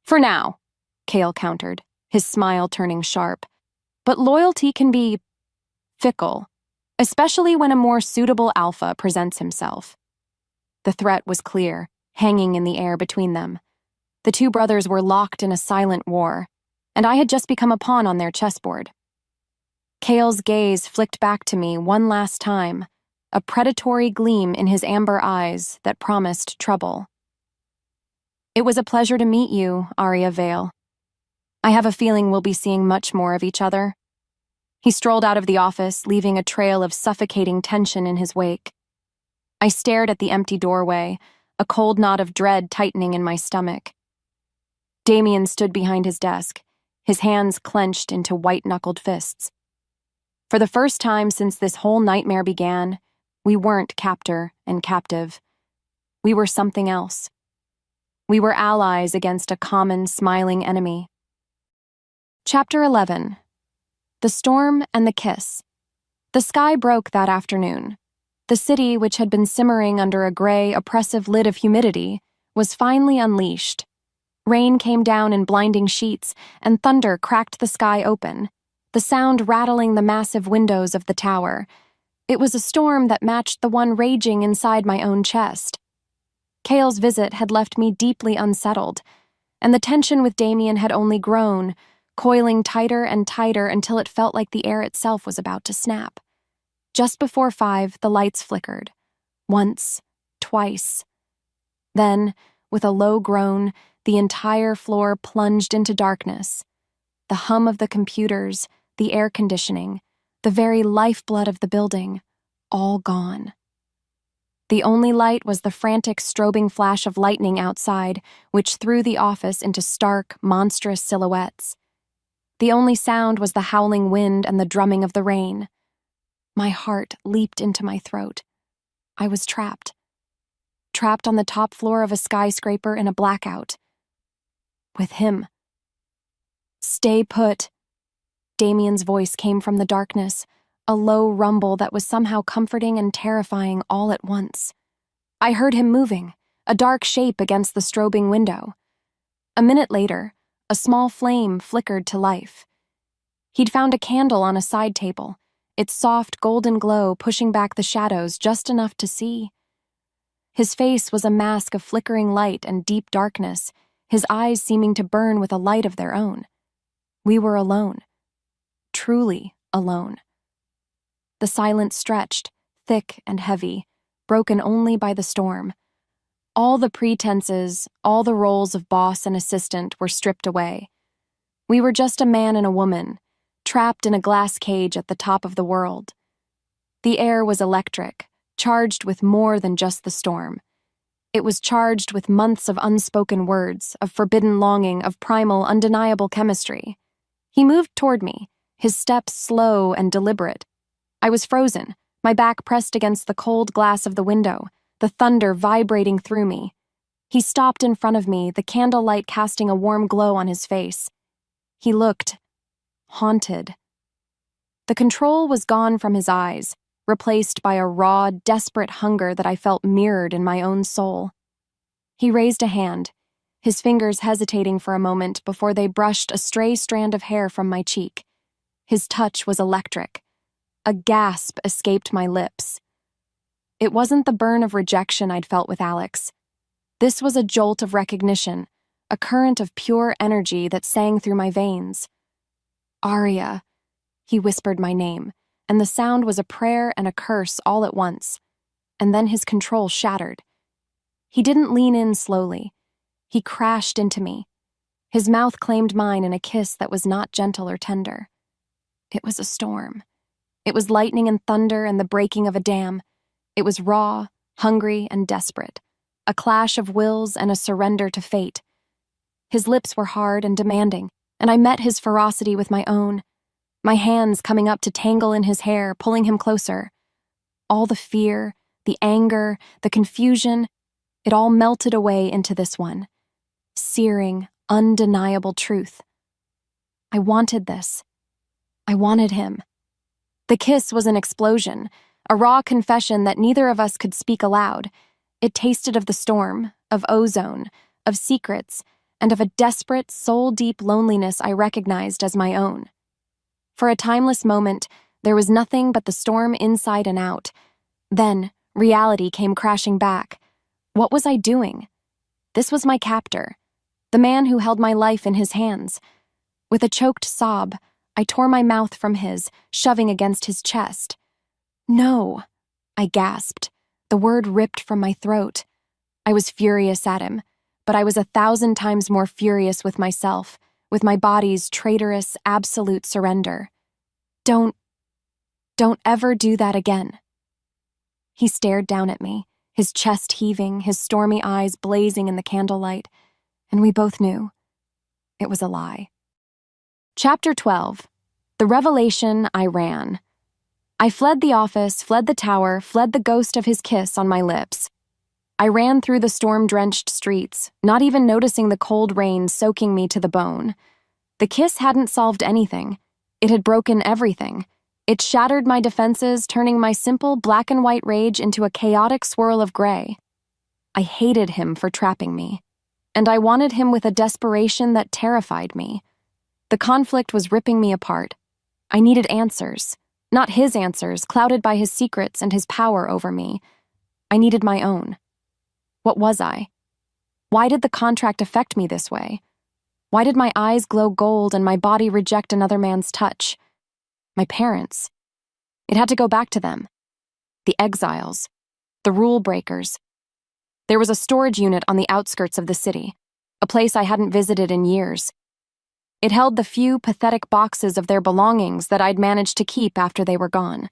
For now, Kale countered, his smile turning sharp. But loyalty can be fickle, especially when a more suitable alpha presents himself. The threat was clear, hanging in the air between them. The two brothers were locked in a silent war, and I had just become a pawn on their chessboard. Kale's gaze flicked back to me one last time, a predatory gleam in his amber eyes that promised trouble. It was a pleasure to meet you, Arya Vale. I have a feeling we'll be seeing much more of each other. He strolled out of the office, leaving a trail of suffocating tension in his wake. I stared at the empty doorway, a cold knot of dread tightening in my stomach. Damien stood behind his desk, his hands clenched into white-knuckled fists. For the first time since this whole nightmare began, we weren't captor and captive. We were something else. We were allies against a common, smiling enemy. Chapter 11. The Storm and the Kiss. The sky broke that afternoon. The city, which had been simmering under a gray, oppressive lid of humidity, was finally unleashed. Rain came down in blinding sheets, and thunder cracked the sky open, the sound rattling the massive windows of the tower. It was a storm that matched the one raging inside my own chest. Kale's visit had left me deeply unsettled, and the tension with Damien had only grown, coiling tighter and tighter until it felt like the air itself was about to snap. Just before 5, the lights flickered. Once, twice. Then, with a low groan, the entire floor plunged into darkness. The hum of the computers, the air conditioning, the very lifeblood of the building, all gone. The only light was the frantic strobing flash of lightning outside, which threw the office into stark, monstrous silhouettes. The only sound was the howling wind and the drumming of the rain. My heart leaped into my throat. I was trapped. Trapped on the top floor of a skyscraper in a blackout. With him. Stay put. Damien's voice came from the darkness, a low rumble that was somehow comforting and terrifying all at once. I heard him moving, a dark shape against the strobing window. A minute later, a small flame flickered to life. He'd found a candle on a side table, its soft golden glow pushing back the shadows just enough to see. His face was a mask of flickering light and deep darkness, his eyes seeming to burn with a light of their own. We were alone. Truly alone. The silence stretched, thick and heavy, broken only by the storm. All the pretenses, all the roles of boss and assistant were stripped away. We were just a man and a woman, trapped in a glass cage at the top of the world. The air was electric, charged with more than just the storm. It was charged with months of unspoken words, of forbidden longing, of primal, undeniable chemistry. He moved toward me, his steps slow and deliberate. I was frozen, my back pressed against the cold glass of the window, the thunder vibrating through me. He stopped in front of me, the candlelight casting a warm glow on his face. He looked haunted. The control was gone from his eyes, replaced by a raw, desperate hunger that I felt mirrored in my own soul. He raised a hand, his fingers hesitating for a moment before they brushed a stray strand of hair from my cheek. His touch was electric. A gasp escaped my lips. It wasn't the burn of rejection I'd felt with Alex. This was a jolt of recognition, a current of pure energy that sang through my veins. Aria, he whispered my name, and the sound was a prayer and a curse all at once. And then his control shattered. He didn't lean in slowly. He crashed into me. His mouth claimed mine in a kiss that was not gentle or tender. It was a storm. It was lightning and thunder and the breaking of a dam. It was raw, hungry, and desperate. A clash of wills and a surrender to fate. His lips were hard and demanding, and I met his ferocity with my own, my hands coming up to tangle in his hair, pulling him closer. All the fear, the anger, the confusion, it all melted away into this one. Searing, undeniable truth. I wanted this. I wanted him. The kiss was an explosion, a raw confession that neither of us could speak aloud. It tasted of the storm, of ozone, of secrets, and of a desperate, soul-deep loneliness I recognized as my own. For a timeless moment, there was nothing but the storm inside and out. Then, reality came crashing back. What was I doing? This was my captor, the man who held my life in his hands. With a choked sob, I tore my mouth from his, shoving against his chest. No, I gasped. The word ripped from my throat. I was furious at him, but I was 1,000 times more furious with myself, with my body's traitorous, absolute surrender. Don't ever do that again. He stared down at me, his chest heaving, his stormy eyes blazing in the candlelight, and we both knew it was a lie. Chapter 12. The Revelation I Ran. I fled the office, fled the tower, fled the ghost of his kiss on my lips. I ran through the storm-drenched streets, not even noticing the cold rain soaking me to the bone. The kiss hadn't solved anything. It had broken everything. It shattered my defenses, turning my simple black-and-white rage into a chaotic swirl of gray. I hated him for trapping me, and I wanted him with a desperation that terrified me. The conflict was ripping me apart. I needed answers. Not his answers, clouded by his secrets and his power over me. I needed my own. What was I? Why did the contract affect me this way? Why did my eyes glow gold and my body reject another man's touch? My parents. It had to go back to them. The exiles. The rule breakers. There was a storage unit on the outskirts of the city, a place I hadn't visited in years. It held the few pathetic boxes of their belongings that I'd managed to keep after they were gone.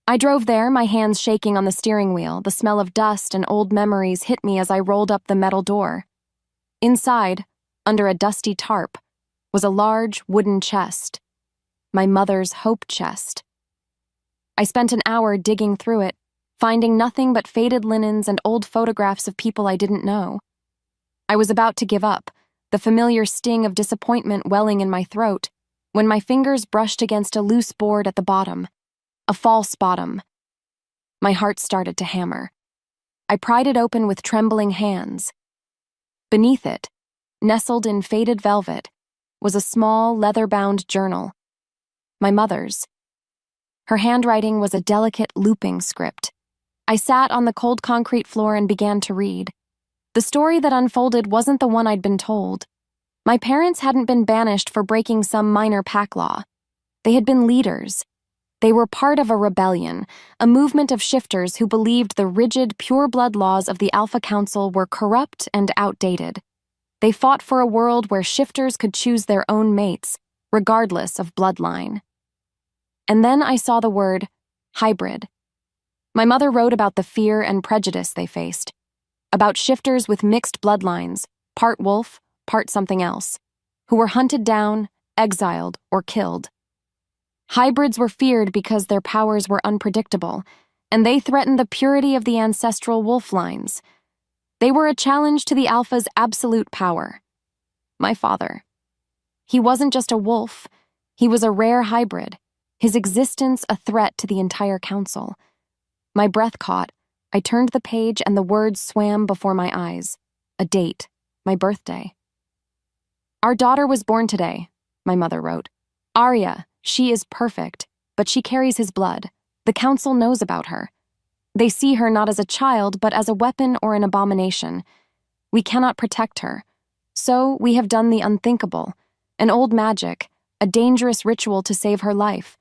I drove there, my hands shaking on the steering wheel. The smell of dust and old memories hit me as I rolled up the metal door. Inside, under a dusty tarp, was a large wooden chest. My mother's hope chest. I spent an hour digging through it, finding nothing but faded linens and old photographs of people I didn't know. I was about to give up, the familiar sting of disappointment welling in my throat, when my fingers brushed against a loose board at the bottom. A false bottom. My heart started to hammer. I pried it open with trembling hands. Beneath it, nestled in faded velvet, was a small, leather-bound journal. My mother's. Her handwriting was a delicate looping script. I sat on the cold concrete floor and began to read. The story that unfolded wasn't the one I'd been told. My parents hadn't been banished for breaking some minor pack law. They had been leaders. They were part of a rebellion, a movement of shifters who believed the rigid, pure-blood laws of the Alpha Council were corrupt and outdated. They fought for a world where shifters could choose their own mates, regardless of bloodline. And then I saw the word hybrid. My mother wrote about the fear and prejudice they faced, about shifters with mixed bloodlines, part wolf, part something else, who were hunted down, exiled, or killed. Hybrids were feared because their powers were unpredictable, and they threatened the purity of the ancestral wolf lines. They were a challenge to the alpha's absolute power. My father. He wasn't just a wolf, he was a rare hybrid, his existence a threat to the entire council. My breath caught. I turned the page and the words swam before my eyes. A date, my birthday. Our daughter was born today, my mother wrote. Arya, she is perfect, but she carries his blood. The council knows about her. They see her not as a child, but as a weapon or an abomination. We cannot protect her. So we have done the unthinkable, an old magic, a dangerous ritual to save her life.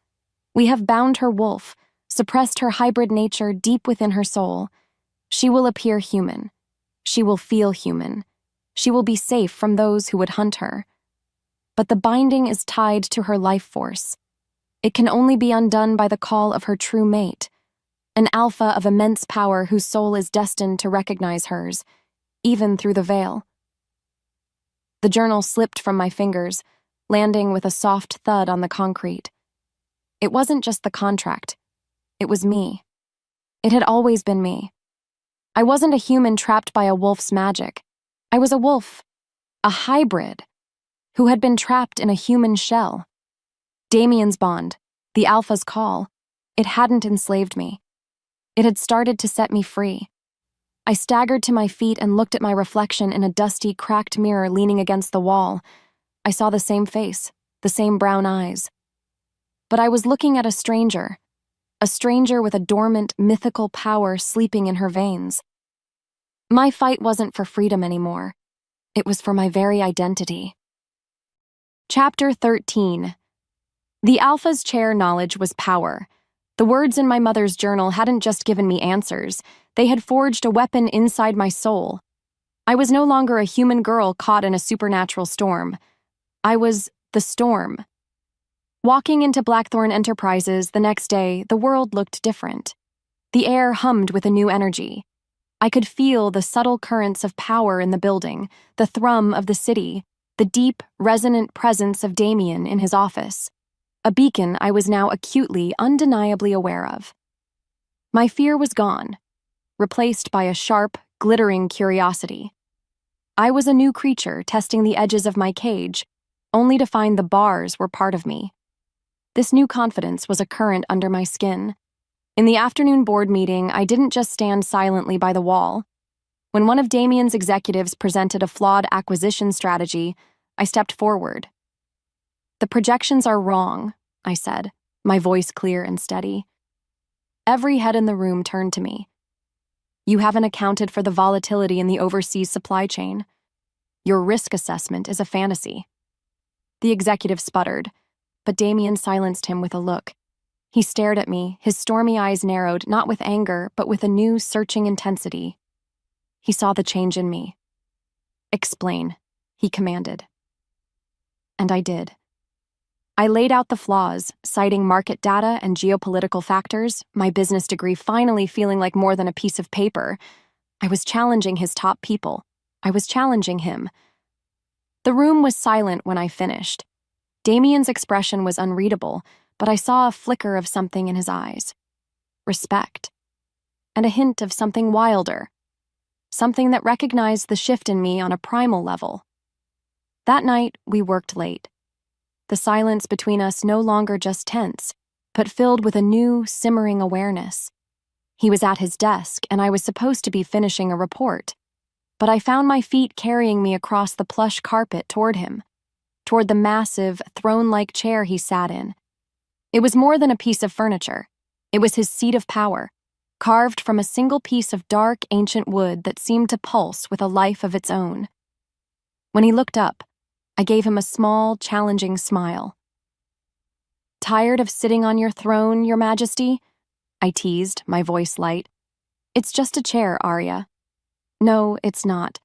We have bound her wolf, suppressed her hybrid nature deep within her soul. She will appear human. She will feel human. She will be safe from those who would hunt her. But the binding is tied to her life force. It can only be undone by the call of her true mate, an alpha of immense power whose soul is destined to recognize hers, even through the veil. The journal slipped from my fingers, landing with a soft thud on the concrete. It wasn't just the contract. It was me. It had always been me. I wasn't a human trapped by a wolf's magic. I was a wolf, a hybrid, who had been trapped in a human shell. Damien's bond, the alpha's call, it hadn't enslaved me. It had started to set me free. I staggered to my feet and looked at my reflection in a dusty, cracked mirror leaning against the wall. I saw the same face, the same brown eyes. But I was looking at a stranger with a dormant, mythical power sleeping in her veins. My fight wasn't for freedom anymore. It was for my very identity. Chapter 13. The Alpha's chair knowledge was power. The words in my mother's journal hadn't just given me answers. They had forged a weapon inside my soul. I was no longer a human girl caught in a supernatural storm. I was the storm. Walking into Blackthorn Enterprises the next day, the world looked different. The air hummed with a new energy. I could feel the subtle currents of power in the building, the thrum of the city, the deep, resonant presence of Damien in his office. A beacon I was now acutely, undeniably aware of. My fear was gone, replaced by a sharp, glittering curiosity. I was a new creature testing the edges of my cage, only to find the bars were part of me. This new confidence was a current under my skin. In the afternoon board meeting, I didn't just stand silently by the wall. When one of Damien's executives presented a flawed acquisition strategy, I stepped forward. The projections are wrong, I said, my voice clear and steady. Every head in the room turned to me. You haven't accounted for the volatility in the overseas supply chain. Your risk assessment is a fantasy. The executive sputtered, but Damien silenced him with a look. He stared at me, his stormy eyes narrowed, not with anger, but with a new, searching intensity. He saw the change in me. Explain, he commanded. And I did. I laid out the flaws, citing market data and geopolitical factors, my business degree finally feeling like more than a piece of paper. I was challenging his top people. I was challenging him. The room was silent when I finished. Damien's expression was unreadable, but I saw a flicker of something in his eyes. Respect. And a hint of something wilder. Something that recognized the shift in me on a primal level. That night, we worked late. The silence between us no longer just tense, but filled with a new, simmering awareness. He was at his desk, and I was supposed to be finishing a report. But I found my feet carrying me across the plush carpet toward him, toward the massive, throne-like chair he sat in. It was more than a piece of furniture. It was his seat of power, carved from a single piece of dark, ancient wood that seemed to pulse with a life of its own. When he looked up, I gave him a small, challenging smile. Tired of sitting on your throne, Your Majesty? I teased, my voice light. It's just a chair, Arya. No, it's not,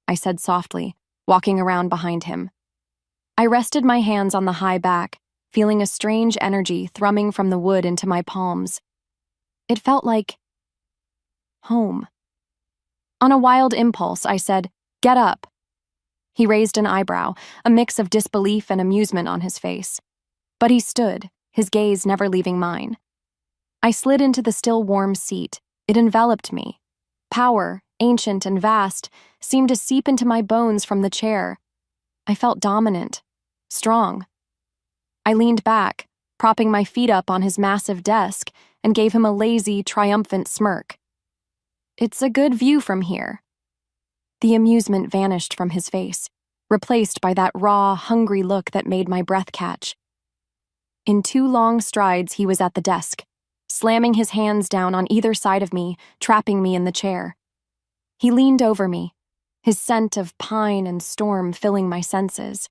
I said softly, walking around behind him. I rested my hands on the high back, feeling a strange energy thrumming from the wood into my palms. It felt like home. On a wild impulse, I said, "Get up." He raised an eyebrow, a mix of disbelief and amusement on his face. But he stood, his gaze never leaving mine. I slid into the still warm seat. It enveloped me. Power, ancient and vast, seemed to seep into my bones from the chair. I felt dominant, strong. I leaned back, propping my feet up on his massive desk, and gave him a lazy, triumphant smirk. "It's a good view from here." The amusement vanished from his face, replaced by that raw, hungry look that made my breath catch. In 2 long strides, he was at the desk, slamming his hands down on either side of me, trapping me in the chair. He leaned over me, his scent of pine and storm filling my senses.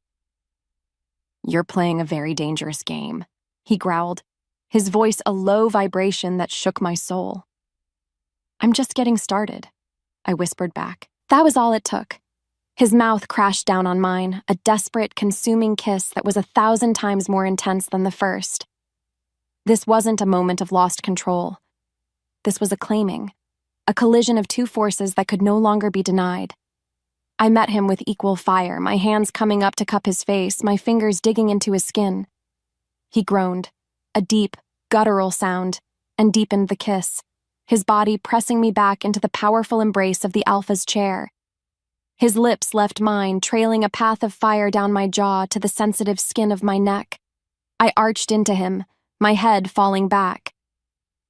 "You're playing a very dangerous game," he growled, his voice a low vibration that shook my soul. "I'm just getting started," I whispered back. That was all it took. His mouth crashed down on mine, a desperate, consuming kiss that was 1,000 times more intense than the first. This wasn't a moment of lost control. This was a claiming, a collision of 2 forces that could no longer be denied. I met him with equal fire, my hands coming up to cup his face, my fingers digging into his skin. He groaned, a deep, guttural sound, and deepened the kiss, his body pressing me back into the powerful embrace of the Alpha's chair. His lips left mine, trailing a path of fire down my jaw to the sensitive skin of my neck. I arched into him, my head falling back.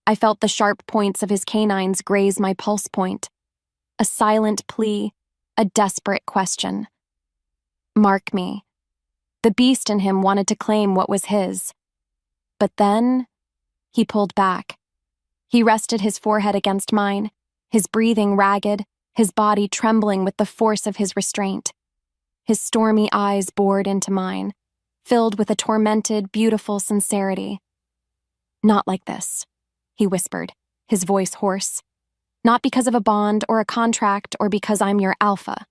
I felt the sharp points of his canines graze my pulse point. A silent plea, a desperate question. Mark me. The beast in him wanted to claim what was his. But then, he pulled back. He rested his forehead against mine, his breathing ragged, his body trembling with the force of his restraint. His stormy eyes bored into mine, filled with a tormented, beautiful sincerity. "Not like this," he whispered, his voice hoarse. "Not because of a bond or a contract or because I'm your alpha."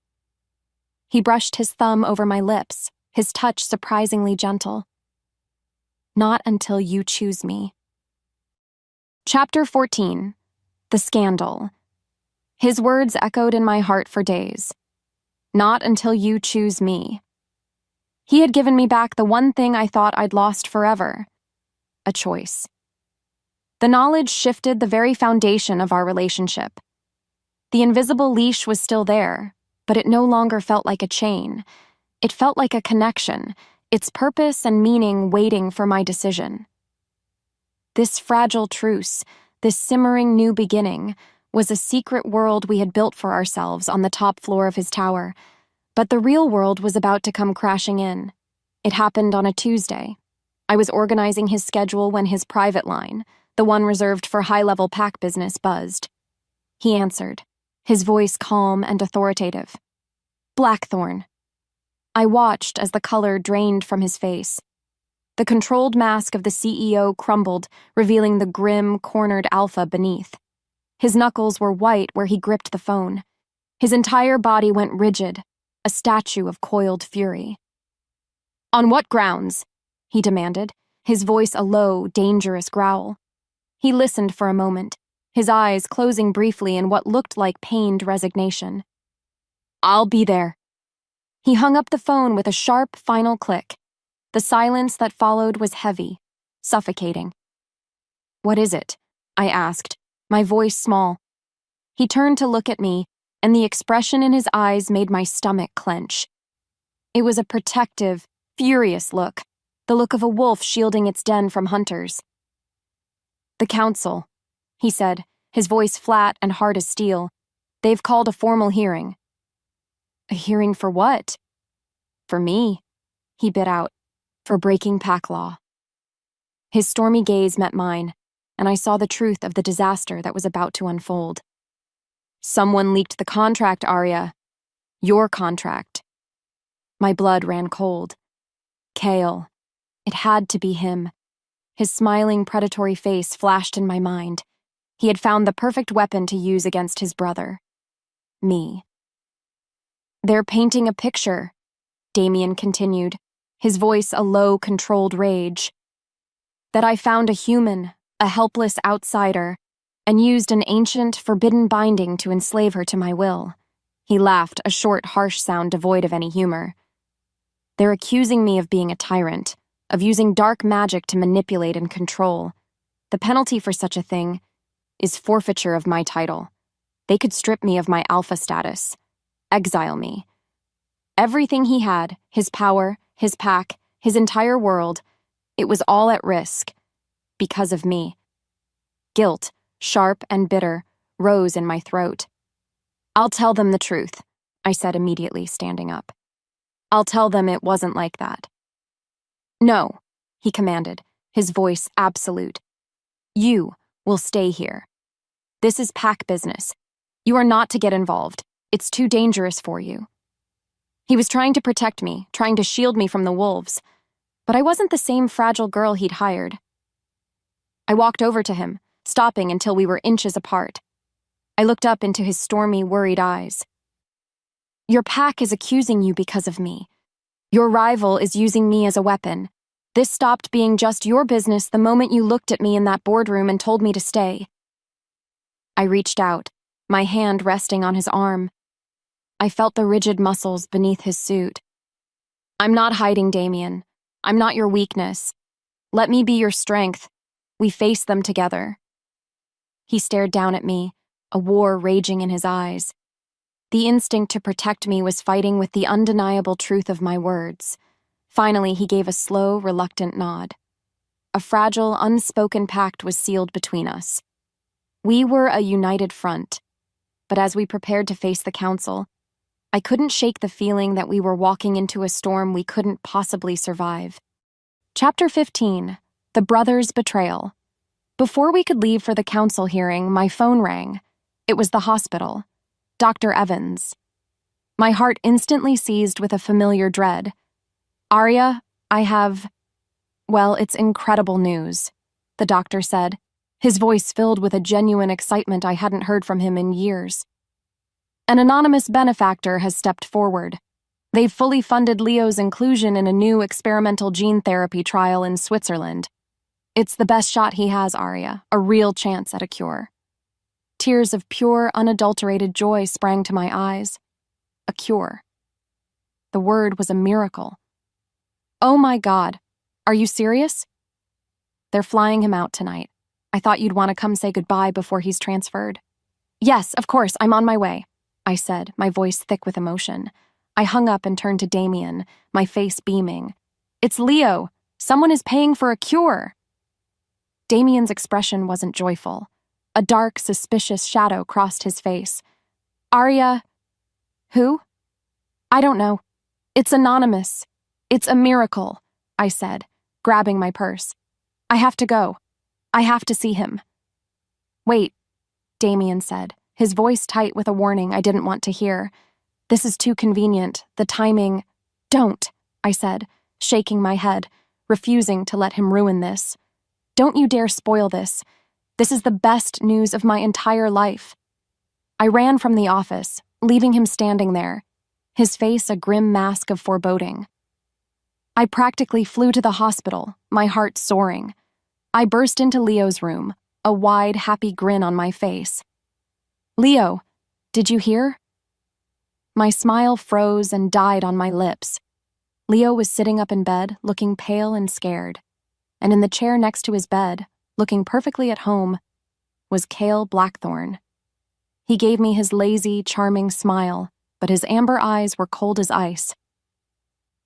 He brushed his thumb over my lips, his touch surprisingly gentle. "Not until you choose me." Chapter 14. The Scandal. His words echoed in my heart for days. Not until you choose me. He had given me back the one thing I thought I'd lost forever. A choice. The knowledge shifted the very foundation of our relationship. The invisible leash was still there, but it no longer felt like a chain. It felt like a connection, its purpose and meaning waiting for my decision. This fragile truce, this simmering new beginning, was a secret world we had built for ourselves on the top floor of his tower, but the real world was about to come crashing in. It happened on a Tuesday. I was organizing his schedule when his private line, the one reserved for high-level pack business, buzzed. He answered, his voice calm and authoritative. "Blackthorn." I watched as the color drained from his face. The controlled mask of the CEO crumbled, revealing the grim, cornered Alpha beneath. His knuckles were white where he gripped the phone. His entire body went rigid, a statue of coiled fury. "On what grounds?" he demanded, his voice a low, dangerous growl. He listened for a moment, his eyes closing briefly in what looked like pained resignation. "I'll be there." He hung up the phone with a sharp, final click. The silence that followed was heavy, suffocating. "What is it?" I asked, my voice small. He turned to look at me, and the expression in his eyes made my stomach clench. It was a protective, furious look, the look of a wolf shielding its den from hunters. "The council," he said, his voice flat and hard as steel. "They've called a formal hearing." "A hearing for what?" "For me," he bit out, "for breaking pack law." His stormy gaze met mine, and I saw the truth of the disaster that was about to unfold. "Someone leaked the contract, Arya. Your contract." My blood ran cold. Kale. It had to be him. His smiling, predatory face flashed in my mind. He had found the perfect weapon to use against his brother. Me. "They're painting a picture," Damien continued, his voice a low, controlled rage. That I found a human, a helpless outsider, and used an ancient, forbidden binding to enslave her to my will. He laughed, a short, harsh sound devoid of any humor. They're accusing me of being a tyrant, of using dark magic to manipulate and control. The penalty for such a thing is forfeiture of my title. They could strip me of my alpha status, exile me. Everything he had, his power, his pack, his entire world, it was all at risk because of me. Guilt, sharp and bitter, rose in my throat. I'll tell them the truth, I said immediately, standing up. I'll tell them it wasn't like that. No, he commanded, his voice absolute. You will stay here. This is pack business. You are not to get involved. It's too dangerous for you. He was trying to protect me, trying to shield me from the wolves, but I wasn't the same fragile girl he'd hired. I walked over to him, stopping until we were inches apart. I looked up into his stormy, worried eyes. Your pack is accusing you because of me. Your rival is using me as a weapon. This stopped being just your business the moment you looked at me in that boardroom and told me to stay. I reached out, my hand resting on his arm. I felt the rigid muscles beneath his suit. I'm not hiding, Damien. I'm not your weakness. Let me be your strength. We face them together. He stared down at me, a war raging in his eyes. The instinct to protect me was fighting with the undeniable truth of my words. Finally, he gave a slow, reluctant nod. A fragile, unspoken pact was sealed between us. We were a united front, but as we prepared to face the council, I couldn't shake the feeling that we were walking into a storm we couldn't possibly survive. Chapter 15: The Brothers' Betrayal. Before we could leave for the council hearing, my phone rang. It was the hospital. Dr. Evans. My heart instantly seized with a familiar dread. Arya, well, it's incredible news, the doctor said, his voice filled with a genuine excitement I hadn't heard from him in years. An anonymous benefactor has stepped forward. They've fully funded Leo's inclusion in a new experimental gene therapy trial in Switzerland. It's the best shot he has, Arya, a real chance at a cure. Tears of pure, unadulterated joy sprang to my eyes. A cure. The word was a miracle. Oh my God, are you serious? They're flying him out tonight. I thought you'd want to come say goodbye before he's transferred. Yes, of course, I'm on my way, I said, my voice thick with emotion. I hung up and turned to Damien, my face beaming. It's Leo. Someone is paying for a cure. Damien's expression wasn't joyful. A dark, suspicious shadow crossed his face. Arya... Who? I don't know. It's anonymous. It's a miracle, I said, grabbing my purse. I have to go. I have to see him. Wait, Damien said, his voice tight with a warning I didn't want to hear. This is too convenient. The timing... Don't, I said, shaking my head, refusing to let him ruin this. Don't you dare spoil this. This is the best news of my entire life. I ran from the office, leaving him standing there, his face a grim mask of foreboding. I practically flew to the hospital, my heart soaring. I burst into Leo's room, a wide, happy grin on my face. Leo, did you hear? My smile froze and died on my lips. Leo was sitting up in bed, looking pale and scared. And in the chair next to his bed, looking perfectly at home, was Cale Blackthorn. He gave me his lazy, charming smile, but his amber eyes were cold as ice.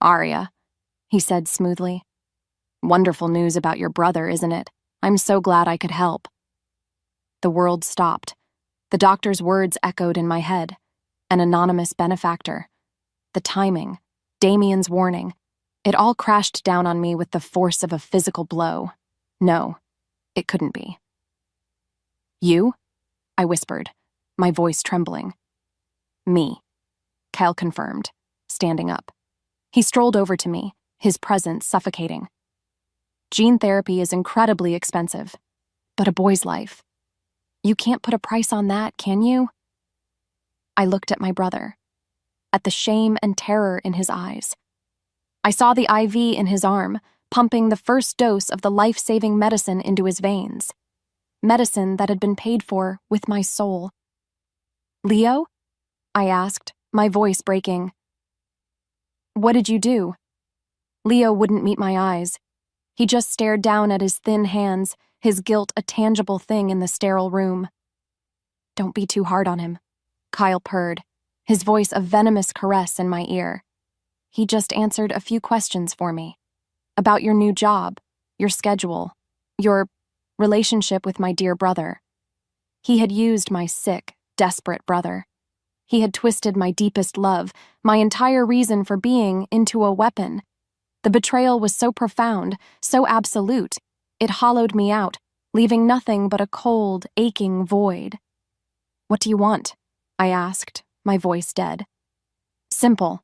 Arya, he said smoothly. Wonderful news about your brother, isn't it? I'm so glad I could help. The world stopped. The doctor's words echoed in my head. An anonymous benefactor. The timing. Damien's warning. It all crashed down on me with the force of a physical blow. No, it couldn't be. You? I whispered, my voice trembling. Me, Cale confirmed, standing up. He strolled over to me, his presence suffocating. Gene therapy is incredibly expensive, but a boy's life. You can't put a price on that, can you? I looked at my brother, at the shame and terror in his eyes. I saw the IV in his arm, pumping the first dose of the life-saving medicine into his veins. Medicine that had been paid for with my soul. "Leo?" I asked, my voice breaking. "What did you do?" Leo wouldn't meet my eyes. He just stared down at his thin hands, his guilt a tangible thing in the sterile room. "Don't be too hard on him," Kyle purred, his voice a venomous caress in my ear. "He just answered a few questions for me. About your new job, your schedule, your relationship with my dear brother. He had used my sick, desperate brother. He had twisted my deepest love, my entire reason for being, into a weapon. The betrayal was so profound, so absolute, it hollowed me out, leaving nothing but a cold, aching void. "What do you want?" I asked, my voice dead. "Simple,"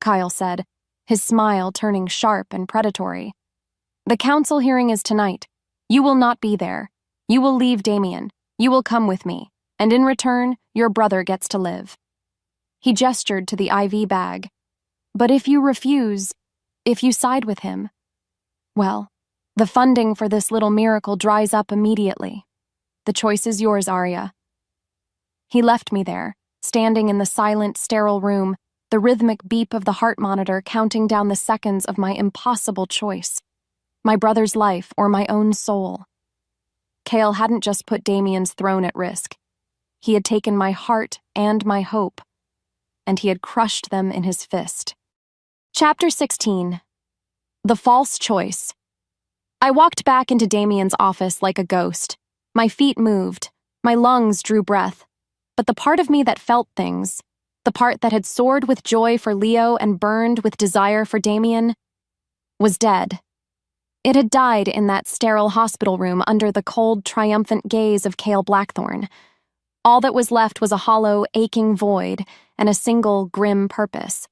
Kyle said, his smile turning sharp and predatory. "The council hearing is tonight. You will not be there. You will leave Damien. You will come with me, and in return, your brother gets to live." He gestured to the IV bag. "But if you refuse, if you side with him, well, the funding for this little miracle dries up immediately. The choice is yours, Arya." He left me there, standing in the silent, sterile room, the rhythmic beep of the heart monitor counting down the seconds of my impossible choice. My brother's life or my own soul. Cale hadn't just put Damien's throne at risk. He had taken my heart and my hope, and he had crushed them in his fist. Chapter 16. The False Choice. I walked back into Damien's office like a ghost. My feet moved, my lungs drew breath, but the part of me that felt things, the part that had soared with joy for Leo and burned with desire for Damien, was dead. It had died in that sterile hospital room under the cold, triumphant gaze of Cale Blackthorne. All that was left was a hollow, aching void and a single, grim purpose.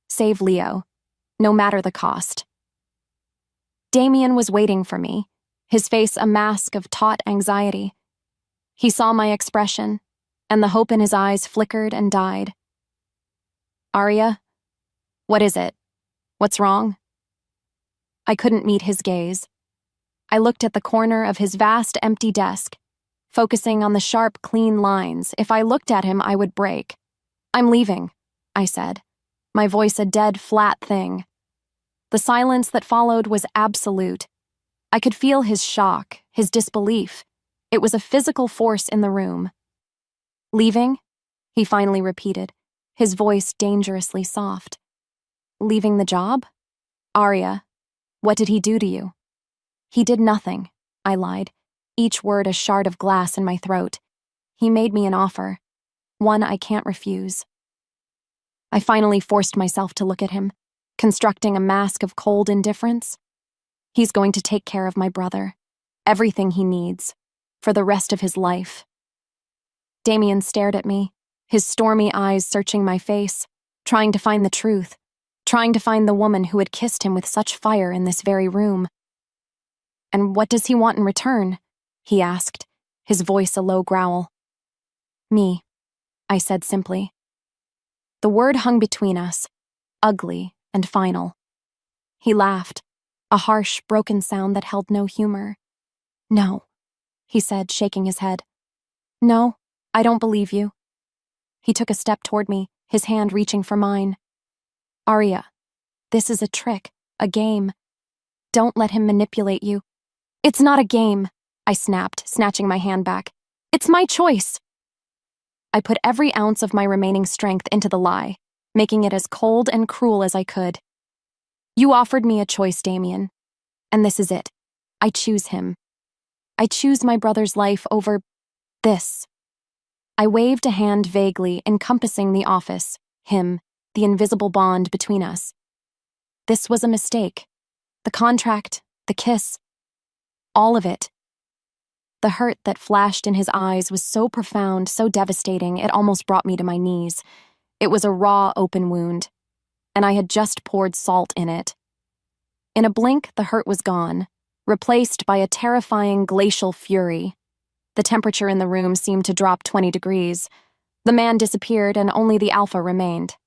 Save Leo, no matter the cost. Damien was waiting for me, his face a mask of taut anxiety. He saw my expression, and the hope in his eyes flickered and died. "Arya, what is it? What's wrong?" I couldn't meet his gaze. I looked at the corner of his vast, empty desk, focusing on the sharp, clean lines. If I looked at him, I would break. "I'm leaving," I said, my voice a dead, flat thing. The silence that followed was absolute. I could feel his shock, his disbelief. It was a physical force in the room. "Leaving?" he finally repeated, his voice dangerously soft. "Leaving the job? Arya, what did he do to you?" "He did nothing," I lied, each word a shard of glass in my throat. "He made me an offer, one I can't refuse." I finally forced myself to look at him, constructing a mask of cold indifference. He's going to take care of my brother, everything he needs, for the rest of his life. Damien stared at me, his stormy eyes searching my face, trying to find the truth, trying to find the woman who had kissed him with such fire in this very room. "And what does he want in return?" he asked, his voice a low growl. "Me," I said simply. The word hung between us, ugly and final. He laughed, a harsh, broken sound that held no humor. "No," he said, shaking his head. "No, I don't believe you." He took a step toward me, his hand reaching for mine. "Arya, this is a trick, a game. Don't let him manipulate you." "It's not a game," I snapped, snatching my hand back. "It's my choice." I put every ounce of my remaining strength into the lie, making it as cold and cruel as I could. "You offered me a choice, Damien, and this is it. I choose him. I choose my brother's life over this." I waved a hand vaguely, encompassing the office, him, the invisible bond between us. This was a mistake. The contract, the kiss, all of it. The hurt that flashed in his eyes was so profound, so devastating, it almost brought me to my knees. It was a raw, open wound, and I had just poured salt in it. In a blink, the hurt was gone, replaced by a terrifying glacial fury. The temperature in the room seemed to drop 20 degrees. The man disappeared, and only the alpha remained.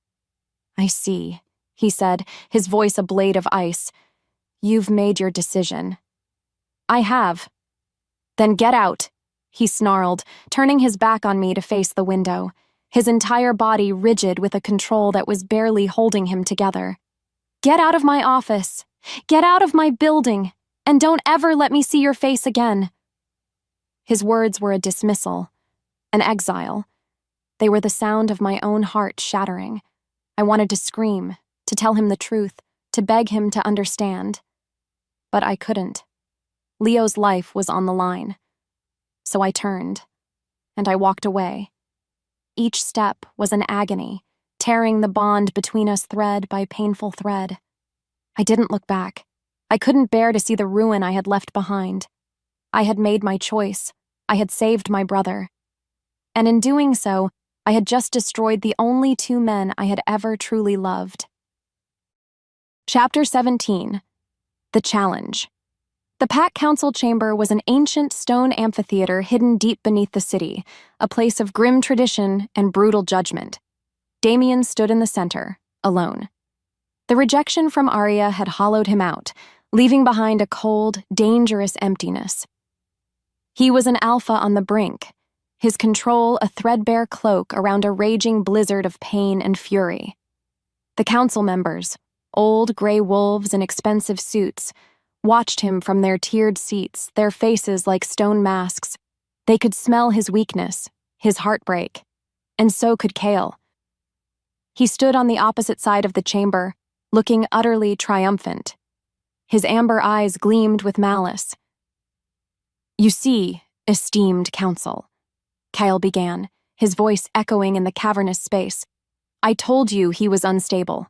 "I see," he said, his voice a blade of ice. "You've made your decision." "I have." "Then get out," he snarled, turning his back on me to face the window, his entire body rigid with a control that was barely holding him together. "Get out of my office. Get out of my building. And don't ever let me see your face again." His words were a dismissal, an exile. They were the sound of my own heart shattering. I wanted to scream, to tell him the truth, to beg him to understand. But I couldn't. Leo's life was on the line. So I turned, and I walked away. Each step was an agony, tearing the bond between us thread by painful thread. I didn't look back. I couldn't bear to see the ruin I had left behind. I had made my choice. I had saved my brother. And in doing so, I had just destroyed the only two men I had ever truly loved. Chapter 17. The Challenge. The Pack Council Chamber was an ancient stone amphitheater hidden deep beneath the city, a place of grim tradition and brutal judgment. Damien stood in the center, alone. The rejection from Arya had hollowed him out, leaving behind a cold, dangerous emptiness. He was an alpha on the brink, his control a threadbare cloak around a raging blizzard of pain and fury. The council members, old gray wolves in expensive suits, watched him from their tiered seats, their faces like stone masks. They could smell his weakness, his heartbreak, and so could Kale. He stood on the opposite side of the chamber, looking utterly triumphant. His amber eyes gleamed with malice. "You see, esteemed council," Kyle began, his voice echoing in the cavernous space. "I told you he was unstable.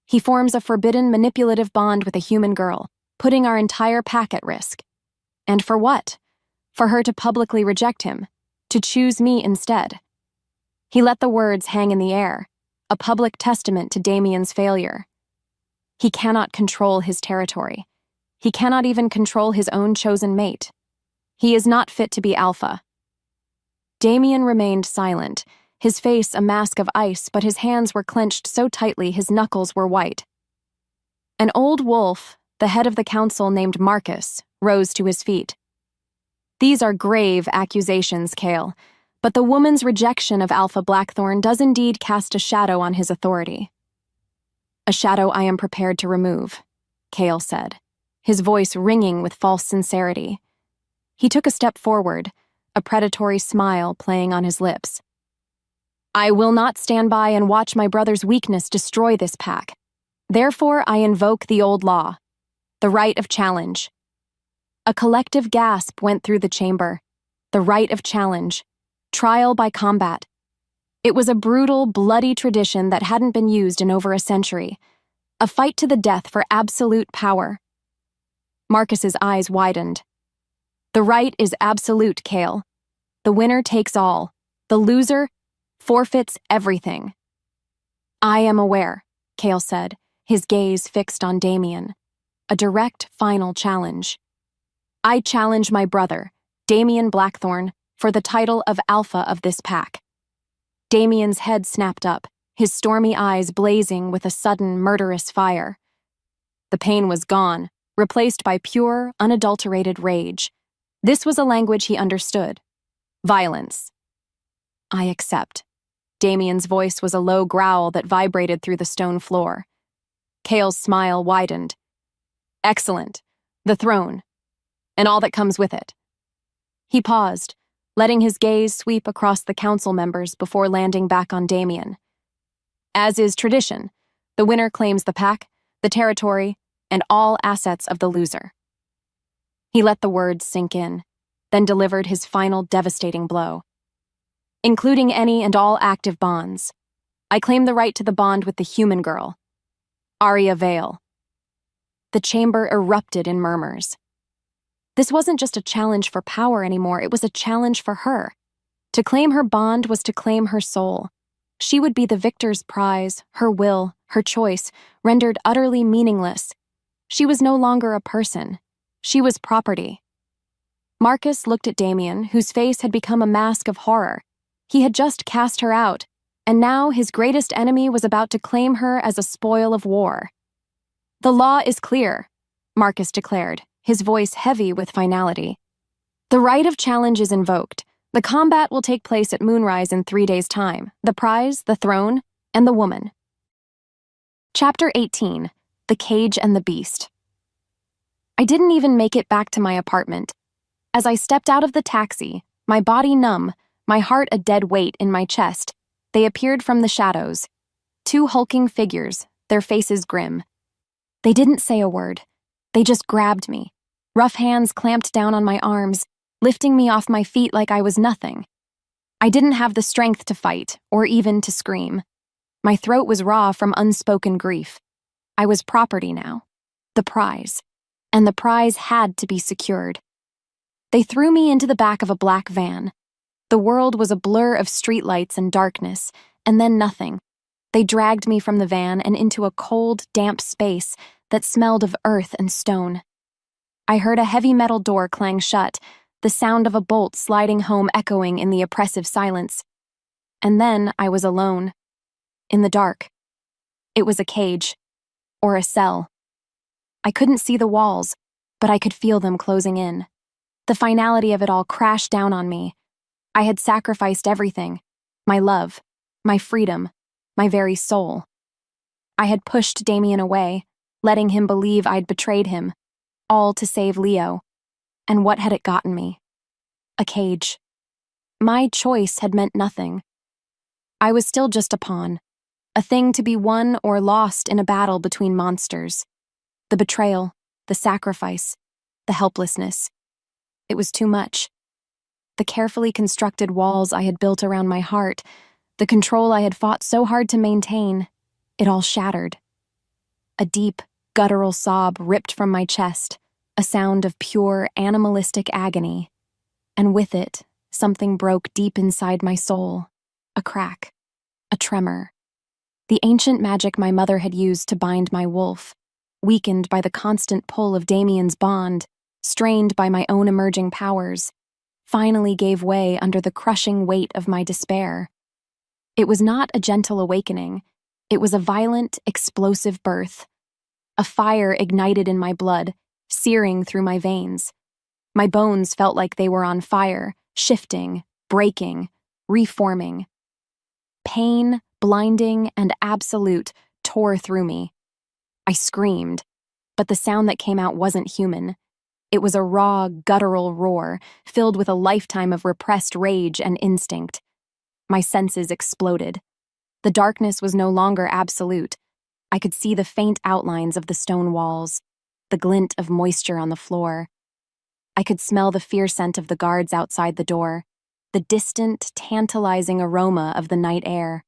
He forms a forbidden manipulative bond with a human girl, putting our entire pack at risk. And for what? For her to publicly reject him, to choose me instead." He let the words hang in the air, a public testament to Damien's failure. He cannot control his territory. He cannot even control his own chosen mate. He is not fit to be alpha. Damien remained silent, his face a mask of ice, but his hands were clenched so tightly his knuckles were white. An old wolf, the head of the council named Marcus, rose to his feet. "These are grave accusations, Kale, but the woman's rejection of Alpha Blackthorn does indeed cast a shadow on his authority." "A shadow I am prepared to remove," Kale said, his voice ringing with false sincerity. He took a step forward, a predatory smile playing on his lips. "I will not stand by and watch my brother's weakness destroy this pack. Therefore, I invoke the old law, the right of challenge." A collective gasp went through the chamber. The right of challenge. Trial by combat. It was a brutal, bloody tradition that hadn't been used in over a century. A fight to the death for absolute power. Marcus's eyes widened. "The right is absolute, Kale. The winner takes all. The loser forfeits everything." "I am aware," Kale said, his gaze fixed on Damien. A direct, final challenge. "I challenge my brother, Damien Blackthorn, for the title of Alpha of this pack." Damien's head snapped up, his stormy eyes blazing with a sudden, murderous fire. The pain was gone, replaced by pure, unadulterated rage. This was a language he understood. Violence. "I accept." Damien's voice was a low growl that vibrated through the stone floor. Kale's smile widened. "Excellent. The throne. And all that comes with it." He paused, letting his gaze sweep across the council members before landing back on Damien. "As is tradition, the winner claims the pack, the territory, and all assets of the loser." He let the words sink in, then delivered his final devastating blow. "Including any and all active bonds. I claim the right to the bond with the human girl, Arya Vale." The chamber erupted in murmurs. This wasn't just a challenge for power anymore, it was a challenge for her. To claim her bond was to claim her soul. She would be the victor's prize, her will, her choice, rendered utterly meaningless. She was no longer a person. She was property. Marcus looked at Damien, whose face had become a mask of horror. He had just cast her out, and now his greatest enemy was about to claim her as a spoil of war. "The law is clear," Marcus declared, his voice heavy with finality. "The right of challenge is invoked. The combat will take place at moonrise in 3 days' time. The prize, the throne, and the woman." Chapter 18: The Cage and the Beast. I didn't even make it back to my apartment. As I stepped out of the taxi, my body numb, my heart a dead weight in my chest, they appeared from the shadows. 2 hulking figures, their faces grim. They didn't say a word. They just grabbed me. Rough hands clamped down on my arms, lifting me off my feet like I was nothing. I didn't have the strength to fight, or even to scream. My throat was raw from unspoken grief. I was property now. The prize. And the prize had to be secured. They threw me into the back of a black van. The world was a blur of streetlights and darkness, and then nothing. They dragged me from the van and into a cold, damp space that smelled of earth and stone. I heard a heavy metal door clang shut, the sound of a bolt sliding home echoing in the oppressive silence. And then I was alone. In the dark. It was a cage. Or a cell. I couldn't see the walls, but I could feel them closing in. The finality of it all crashed down on me. I had sacrificed everything. My love. My freedom. My very soul. I had pushed Damien away, letting him believe I'd betrayed him, all to save Leo. And what had it gotten me? A cage. My choice had meant nothing. I was still just a pawn, a thing to be won or lost in a battle between monsters. The betrayal, the sacrifice, the helplessness. It was too much. The carefully constructed walls I had built around my heart, the control I had fought so hard to maintain, it all shattered. A deep, guttural sob ripped from my chest, a sound of pure, animalistic agony. And with it, something broke deep inside my soul. A crack. A tremor. The ancient magic my mother had used to bind my wolf, weakened by the constant pull of Damien's bond, strained by my own emerging powers, finally gave way under the crushing weight of my despair. It was not a gentle awakening. It was a violent, explosive birth. A fire ignited in my blood, searing through my veins. My bones felt like they were on fire, shifting, breaking, reforming. Pain, blinding, and absolute, tore through me. I screamed, but the sound that came out wasn't human. It was a raw, guttural roar, filled with a lifetime of repressed rage and instinct. My senses exploded. The darkness was no longer absolute. I could see the faint outlines of the stone walls, the glint of moisture on the floor. I could smell the fear scent of the guards outside the door, the distant, tantalizing aroma of the night air.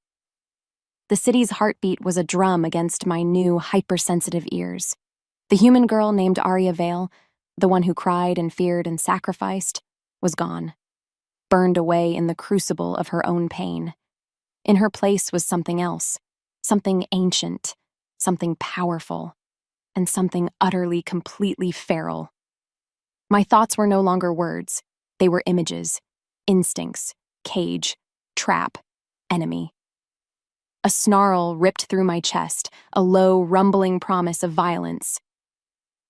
The city's heartbeat was a drum against my new, hypersensitive ears. The human girl named Arya Vale, the one who cried and feared and sacrificed, was gone, burned away in the crucible of her own pain. In her place was something else, something ancient, something powerful, and something utterly, completely feral. My thoughts were no longer words. They were images, instincts, cage, trap, enemy. A snarl ripped through my chest, a low, rumbling promise of violence.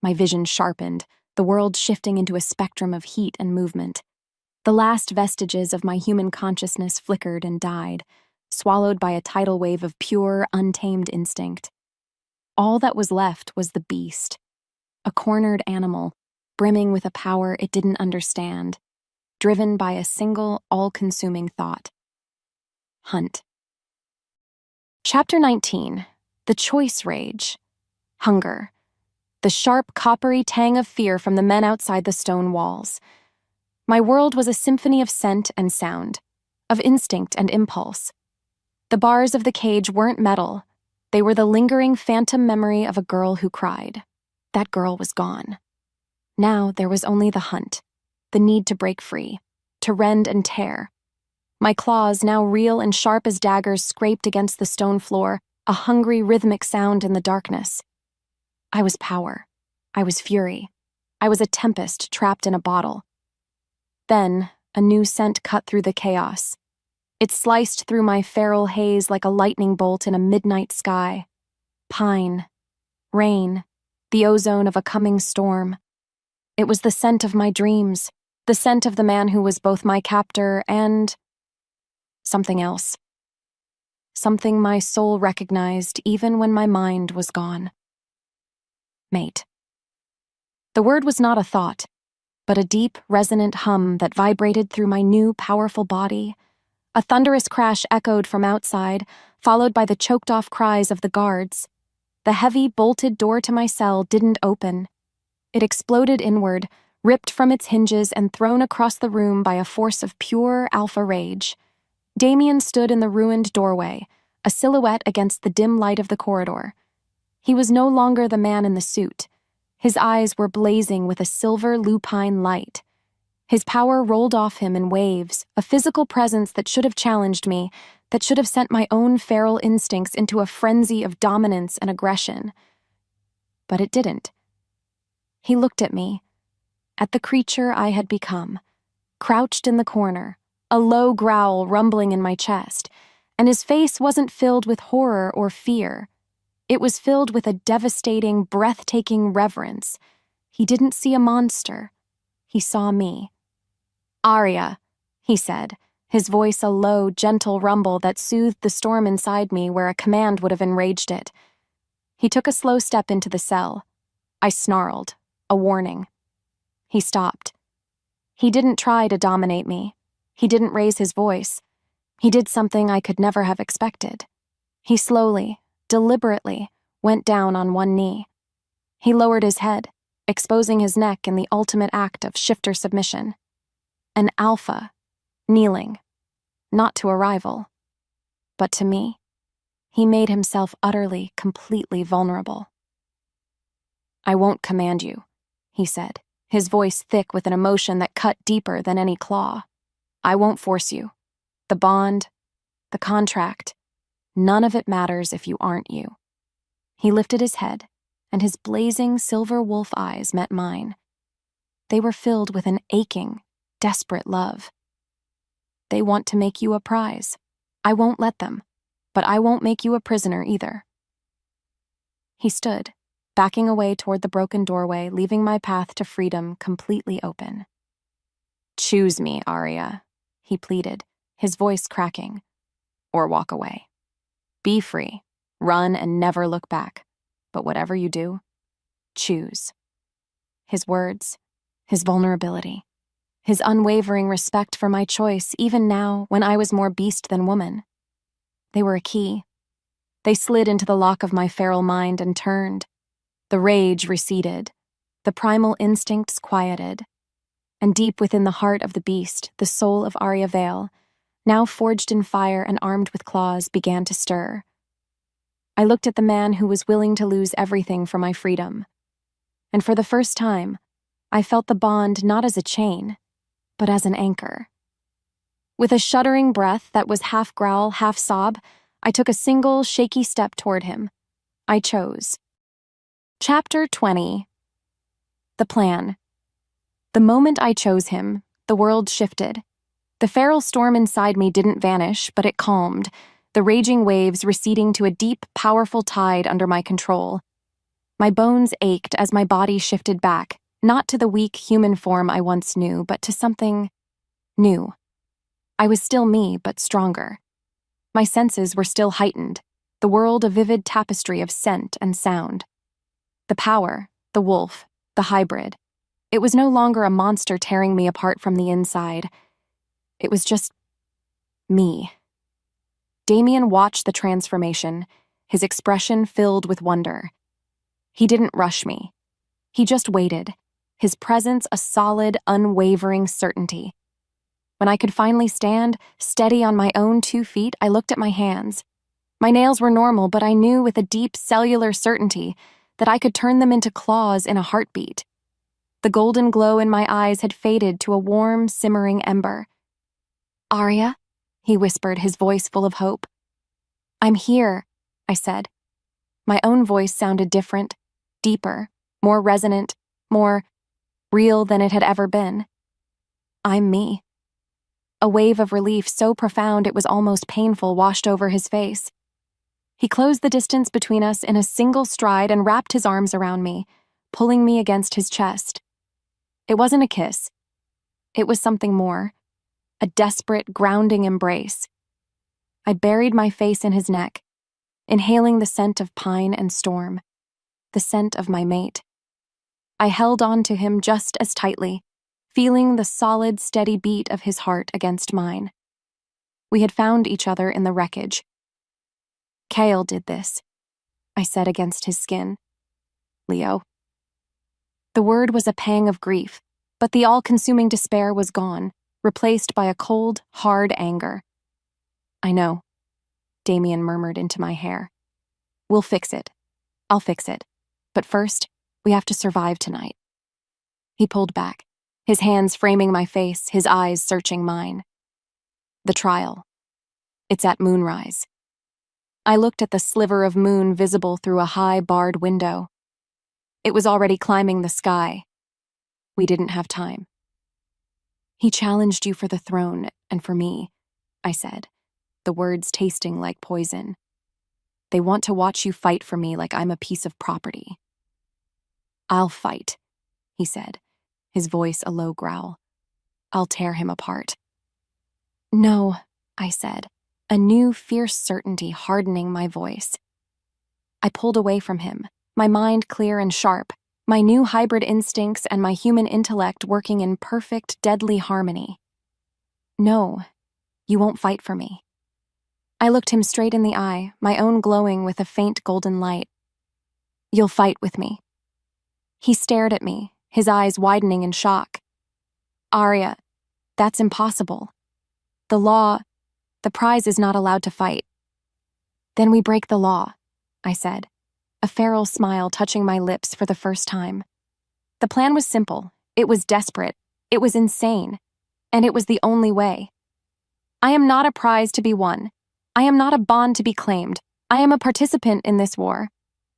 My vision sharpened, the world shifting into a spectrum of heat and movement. The last vestiges of my human consciousness flickered and died, swallowed by a tidal wave of pure, untamed instinct. All that was left was the beast, a cornered animal, brimming with a power it didn't understand, driven by a single, all-consuming thought. Hunt. Chapter 19. The Choice Rage. Hunger. The sharp, coppery tang of fear from the men outside the stone walls. My world was a symphony of scent and sound, of instinct and impulse. The bars of the cage weren't metal. They were the lingering phantom memory of a girl who cried. That girl was gone. Now there was only the hunt, the need to break free, to rend and tear. My claws, now real and sharp as daggers, scraped against the stone floor, a hungry, rhythmic sound in the darkness. I was power. I was fury. I was a tempest trapped in a bottle. Then, a new scent cut through the chaos. It sliced through my feral haze like a lightning bolt in a midnight sky. Pine, rain, the ozone of a coming storm. It was the scent of my dreams, the scent of the man who was both my captor and something else. Something my soul recognized even when my mind was gone. Mate. The word was not a thought, but a deep, resonant hum that vibrated through my new, powerful body. A thunderous crash echoed from outside, followed by the choked-off cries of the guards. The heavy, bolted door to my cell didn't open. It exploded inward, ripped from its hinges and thrown across the room by a force of pure alpha rage. Damien stood in the ruined doorway, a silhouette against the dim light of the corridor. He was no longer the man in the suit. His eyes were blazing with a silver lupine light. His power rolled off him in waves, a physical presence that should have challenged me, that should have sent my own feral instincts into a frenzy of dominance and aggression. But it didn't. He looked at me, at the creature I had become, crouched in the corner, a low growl rumbling in my chest, and his face wasn't filled with horror or fear. It was filled with a devastating, breathtaking reverence. He didn't see a monster. He saw me. "Arya," he said, his voice a low, gentle rumble that soothed the storm inside me where a command would have enraged it. He took a slow step into the cell. I snarled, a warning. He stopped. He didn't try to dominate me. He didn't raise his voice. He did something I could never have expected. He slowly, deliberately, went down on one knee. He lowered his head, exposing his neck in the ultimate act of shifter submission. An alpha, kneeling, not to a rival, but to me. He made himself utterly, completely vulnerable. "I won't command you," he said, his voice thick with an emotion that cut deeper than any claw. "I won't force you. The bond, the contract, none of it matters if you aren't you." He lifted his head, and his blazing silver wolf eyes met mine. They were filled with an aching, desperate love. "They want to make you a prize. I won't let them, but I won't make you a prisoner either." He stood, backing away toward the broken doorway, leaving my path to freedom completely open. "Choose me, Arya," he pleaded, his voice cracking, "or walk away. Be free, run and never look back, but whatever you do, choose." His words, his vulnerability, his unwavering respect for my choice even now when I was more beast than woman. They were a key. They slid into the lock of my feral mind and turned. The rage receded, the primal instincts quieted, and deep within the heart of the beast, the soul of Arya Vale, now forged in fire and armed with claws, began to stir. I looked at the man who was willing to lose everything for my freedom, and for the first time, I felt the bond not as a chain, but as an anchor. With a shuddering breath that was half growl, half sob, I took a single, shaky step toward him. I chose. Chapter 20. The plan. The moment I chose him, the world shifted. The feral storm inside me didn't vanish, but it calmed, the raging waves receding to a deep, powerful tide under my control. My bones ached as my body shifted back, not to the weak human form I once knew, but to something new. I was still me, but stronger. My senses were still heightened, the world a vivid tapestry of scent and sound. The power, the wolf, the hybrid. It was no longer a monster tearing me apart from the inside. It was just me. Damien watched the transformation, his expression filled with wonder. He didn't rush me. He just waited, his presence a solid, unwavering certainty. When I could finally stand, steady on my own 2 feet, I looked at my hands. My nails were normal, but I knew with a deep cellular certainty that I could turn them into claws in a heartbeat. The golden glow in my eyes had faded to a warm, simmering ember. "Arya?" he whispered, his voice full of hope. "I'm here," I said. My own voice sounded different, deeper, more resonant, more real than it had ever been. "I'm me." A wave of relief so profound it was almost painful washed over his face. He closed the distance between us in a single stride and wrapped his arms around me, pulling me against his chest. It wasn't a kiss. It was something more. A desperate, grounding embrace. I buried my face in his neck, inhaling the scent of pine and storm, the scent of my mate. I held on to him just as tightly, feeling the solid, steady beat of his heart against mine. We had found each other in the wreckage. Cale did this, I said against his skin. Leo. The word was a pang of grief, but the all-consuming despair was gone, replaced by a cold, hard anger. I know, Damien murmured into my hair. We'll fix it. I'll fix it. But first, we have to survive tonight. He pulled back, his hands framing my face, his eyes searching mine. The trial. It's at moonrise. I looked at the sliver of moon visible through a high, barred window. It was already climbing the sky. We didn't have time. He challenged you for the throne and for me, I said, the words tasting like poison. They want to watch you fight for me like I'm a piece of property. I'll fight, he said, his voice a low growl. I'll tear him apart. No, I said, a new fierce certainty hardening my voice. I pulled away from him, my mind clear and sharp, my new hybrid instincts and my human intellect working in perfect, deadly harmony. No, you won't fight for me. I looked him straight in the eye, my own glowing with a faint golden light. You'll fight with me. He stared at me, his eyes widening in shock. Arya, that's impossible. The prize is not allowed to fight. Then we break the law, I said, a feral smile touching my lips for the first time. The plan was simple, it was desperate, it was insane, and it was the only way. I am not a prize to be won. I am not a bond to be claimed. I am a participant in this war.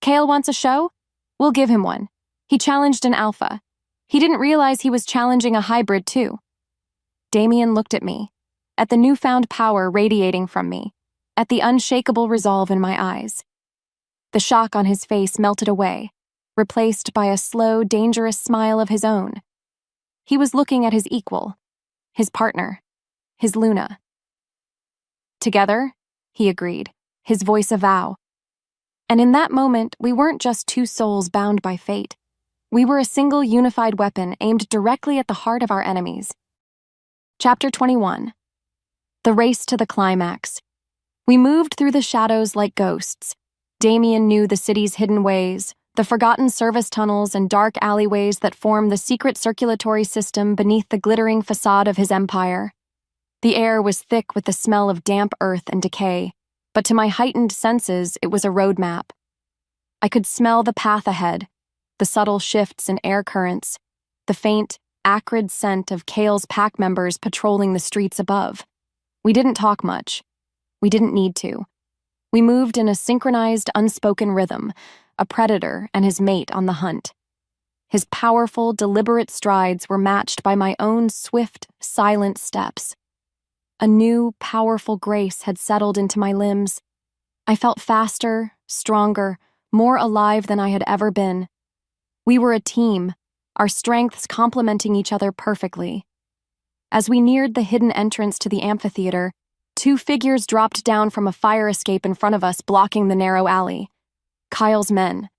Cale wants a show? We'll give him one. He challenged an alpha. He didn't realize he was challenging a hybrid, too. Damien looked at me, at the newfound power radiating from me, at the unshakable resolve in my eyes. The shock on his face melted away, replaced by a slow, dangerous smile of his own. He was looking at his equal, his partner, his Luna. Together, he agreed, his voice a vow. And in that moment, we weren't just two souls bound by fate. We were a single unified weapon aimed directly at the heart of our enemies. Chapter 21. The race to the climax. We moved through the shadows like ghosts. Damien knew the city's hidden ways, the forgotten service tunnels and dark alleyways that form the secret circulatory system beneath the glittering facade of his empire. The air was thick with the smell of damp earth and decay, but to my heightened senses, it was a roadmap. I could smell the path ahead, the subtle shifts in air currents, the faint, acrid scent of Cale's pack members patrolling the streets above. We didn't talk much. We didn't need to. We moved in a synchronized, unspoken rhythm, a predator and his mate on the hunt. His powerful, deliberate strides were matched by my own swift, silent steps. A new, powerful grace had settled into my limbs. I felt faster, stronger, more alive than I had ever been. We were a team, our strengths complementing each other perfectly. As we neared the hidden entrance to the amphitheater, two figures dropped down from a fire escape in front of us, blocking the narrow alley. Kyle's men.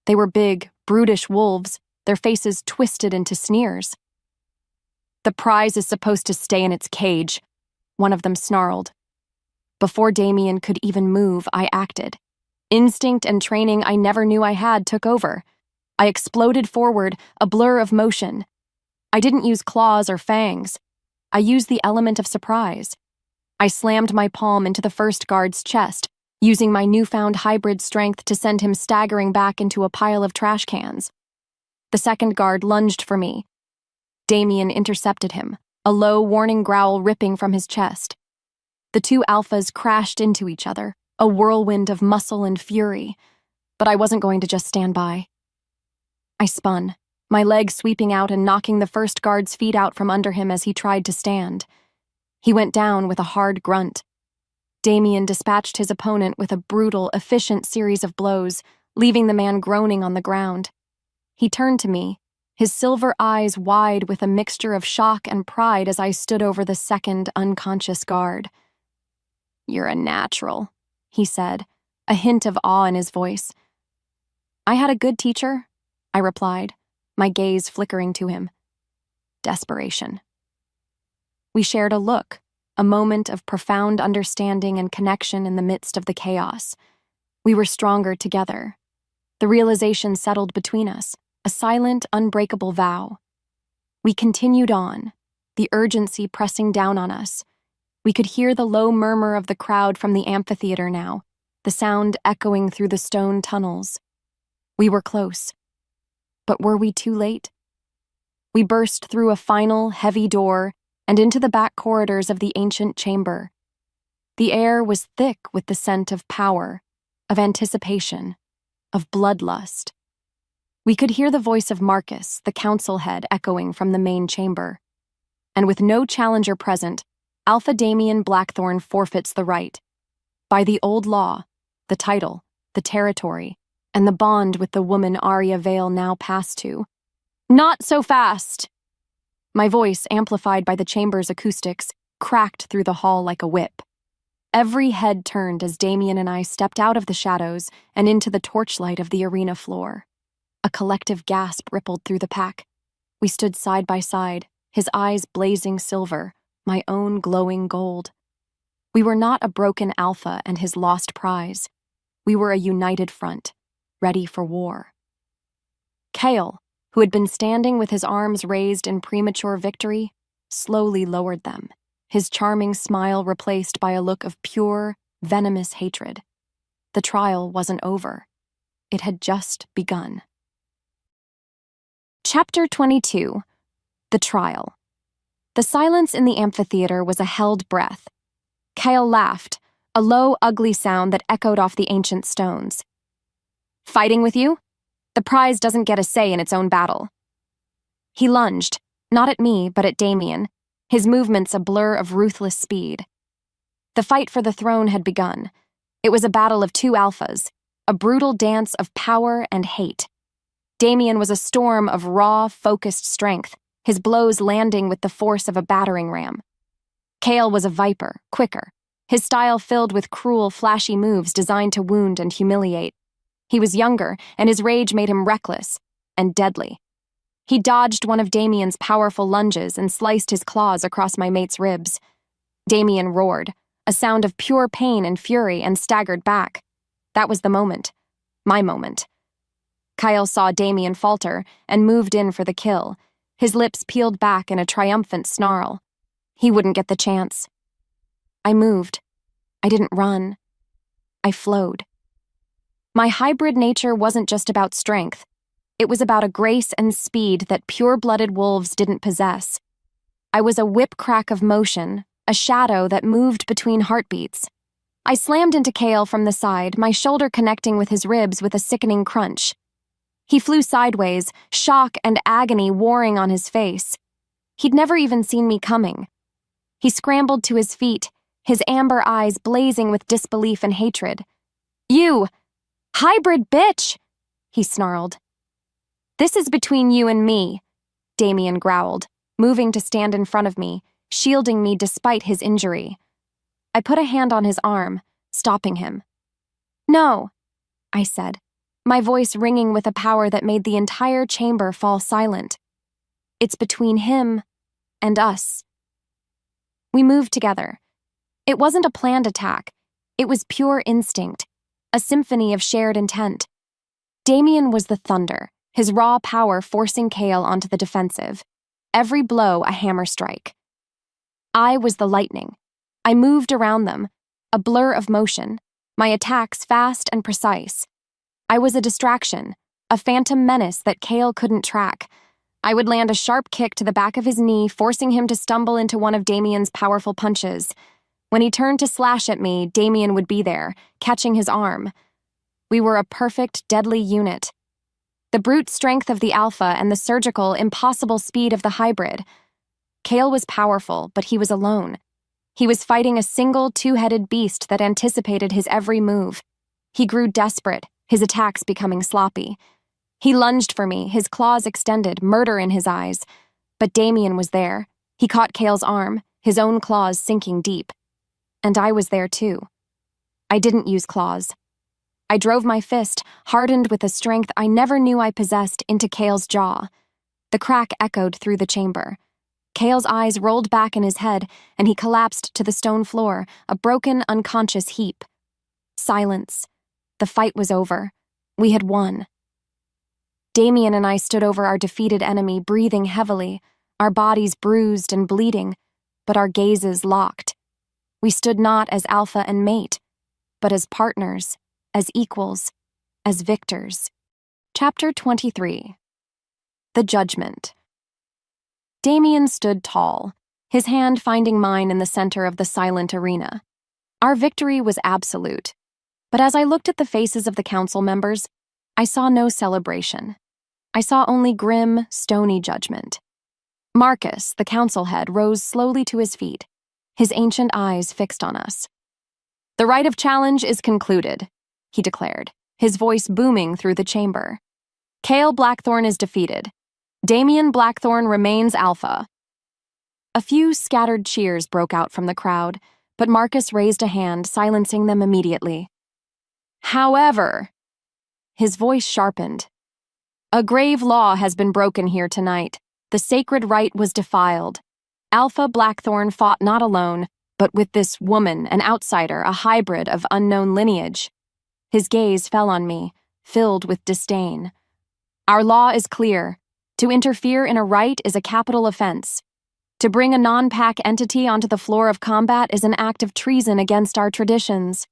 They were big, brutish wolves, their faces twisted into sneers. The prize is supposed to stay in its cage, one of them snarled. Before Damien could even move, I acted. Instinct and training I never knew I had took over. I exploded forward, a blur of motion. I didn't use claws or fangs. I used the element of surprise. I slammed my palm into the first guard's chest, using my newfound hybrid strength to send him staggering back into a pile of trash cans. The second guard lunged for me. Damien intercepted him, a low, warning growl ripping from his chest. The two alphas crashed into each other, a whirlwind of muscle and fury, but I wasn't going to just stand by. I spun, my leg sweeping out and knocking the first guard's feet out from under him as he tried to stand. He went down with a hard grunt. Damien dispatched his opponent with a brutal, efficient series of blows, leaving the man groaning on the ground. He turned to me, his silver eyes wide with a mixture of shock and pride as I stood over the second unconscious guard. "You're a natural," he said, a hint of awe in his voice. "I had a good teacher," I replied, my gaze flickering to him. Desperation. We shared a look, a moment of profound understanding and connection in the midst of the chaos. We were stronger together. The realization settled between us, a silent, unbreakable vow. We continued on, the urgency pressing down on us. We could hear the low murmur of the crowd from the amphitheater now, the sound echoing through the stone tunnels. We were close. But were we too late? We burst through a final, heavy door and into the back corridors of the ancient chamber. The air was thick with the scent of power, of anticipation, of bloodlust. We could hear the voice of Marcus, the council head, echoing from the main chamber. And with no challenger present, Alpha Damien Blackthorn forfeits the right. By the old law, the title, the territory, and the bond with the woman Arya Vale now passed to. "Not so fast!" My voice, amplified by the chamber's acoustics, cracked through the hall like a whip. Every head turned as Damien and I stepped out of the shadows and into the torchlight of the arena floor. A collective gasp rippled through the pack. We stood side by side, his eyes blazing silver, my own glowing gold. We were not a broken Alpha and his lost prize. We were a united front, ready for war. Chaol, who had been standing with his arms raised in premature victory, slowly lowered them, his charming smile replaced by a look of pure, venomous hatred. The trial wasn't over. It had just begun. Chapter 22. The Trial. The silence in the amphitheater was a held breath. Chaol laughed, a low, ugly sound that echoed off the ancient stones. "Fighting with you? The prize doesn't get a say in its own battle." He lunged, not at me, but at Damien, his movements a blur of ruthless speed. The fight for the throne had begun. It was a battle of two alphas, a brutal dance of power and hate. Damien was a storm of raw, focused strength, his blows landing with the force of a battering ram. Chaol was a viper, quicker, his style filled with cruel, flashy moves designed to wound and humiliate. He was younger, and his rage made him reckless and deadly. He dodged one of Damien's powerful lunges and sliced his claws across my mate's ribs. Damien roared, a sound of pure pain and fury, and staggered back. That was the moment. My moment. Chaol saw Damien falter and moved in for the kill, his lips peeled back in a triumphant snarl. He wouldn't get the chance. I moved. I didn't run. I flowed. My hybrid nature wasn't just about strength. It was about a grace and speed that pure-blooded wolves didn't possess. I was a whip-crack of motion, a shadow that moved between heartbeats. I slammed into Chaol from the side, my shoulder connecting with his ribs with a sickening crunch. He flew sideways, shock and agony warring on his face. He'd never even seen me coming. He scrambled to his feet, his amber eyes blazing with disbelief and hatred. "You! Hybrid bitch!" he snarled. "This is between you and me," Damien growled, moving to stand in front of me, shielding me despite his injury. I put a hand on his arm, stopping him. "No," I said, my voice ringing with a power that made the entire chamber fall silent. "It's between him and us." We moved together. It wasn't a planned attack. It was pure instinct, a symphony of shared intent. Damien was the thunder, his raw power forcing Chaol onto the defensive, every blow a hammer strike. I was the lightning. I moved around them, a blur of motion, my attacks fast and precise. I was a distraction, a phantom menace that Chaol couldn't track. I would land a sharp kick to the back of his knee, forcing him to stumble into one of Damien's powerful punches. When he turned to slash at me, Damien would be there, catching his arm. We were a perfect, deadly unit. The brute strength of the alpha and the surgical, impossible speed of the hybrid. Chaol was powerful, but he was alone. He was fighting a single two-headed beast that anticipated his every move. He grew desperate, his attacks becoming sloppy. He lunged for me, his claws extended, murder in his eyes. But Damien was there. He caught Cale's arm, his own claws sinking deep. And I was there too. I didn't use claws. I drove my fist, hardened with a strength I never knew I possessed, into Cale's jaw. The crack echoed through the chamber. Cale's eyes rolled back in his head, and he collapsed to the stone floor, a broken, unconscious heap. Silence. The fight was over. We had won. Damien and I stood over our defeated enemy, breathing heavily, our bodies bruised and bleeding, but our gazes locked. We stood not as alpha and mate, but as partners, as equals, as victors. Chapter 23. The Judgment. Damien stood tall, his hand finding mine in the center of the silent arena. Our victory was absolute, but as I looked at the faces of the council members, I saw no celebration. I saw only grim, stony judgment. Marcus, the council head, rose slowly to his feet, his ancient eyes fixed on us. "The right of challenge is concluded," he declared, his voice booming through the chamber. "Cale Blackthorn is defeated. Damien Blackthorn remains alpha." A few scattered cheers broke out from the crowd, but Marcus raised a hand, silencing them immediately. "However," his voice sharpened, "a grave law has been broken here tonight. The sacred right was defiled. Alpha Blackthorn fought not alone, but with this woman, an outsider, a hybrid of unknown lineage." His gaze fell on me, filled with disdain. "Our law is clear. To interfere in a right is a capital offense. To bring a non-pack entity onto the floor of combat is an act of treason against our traditions."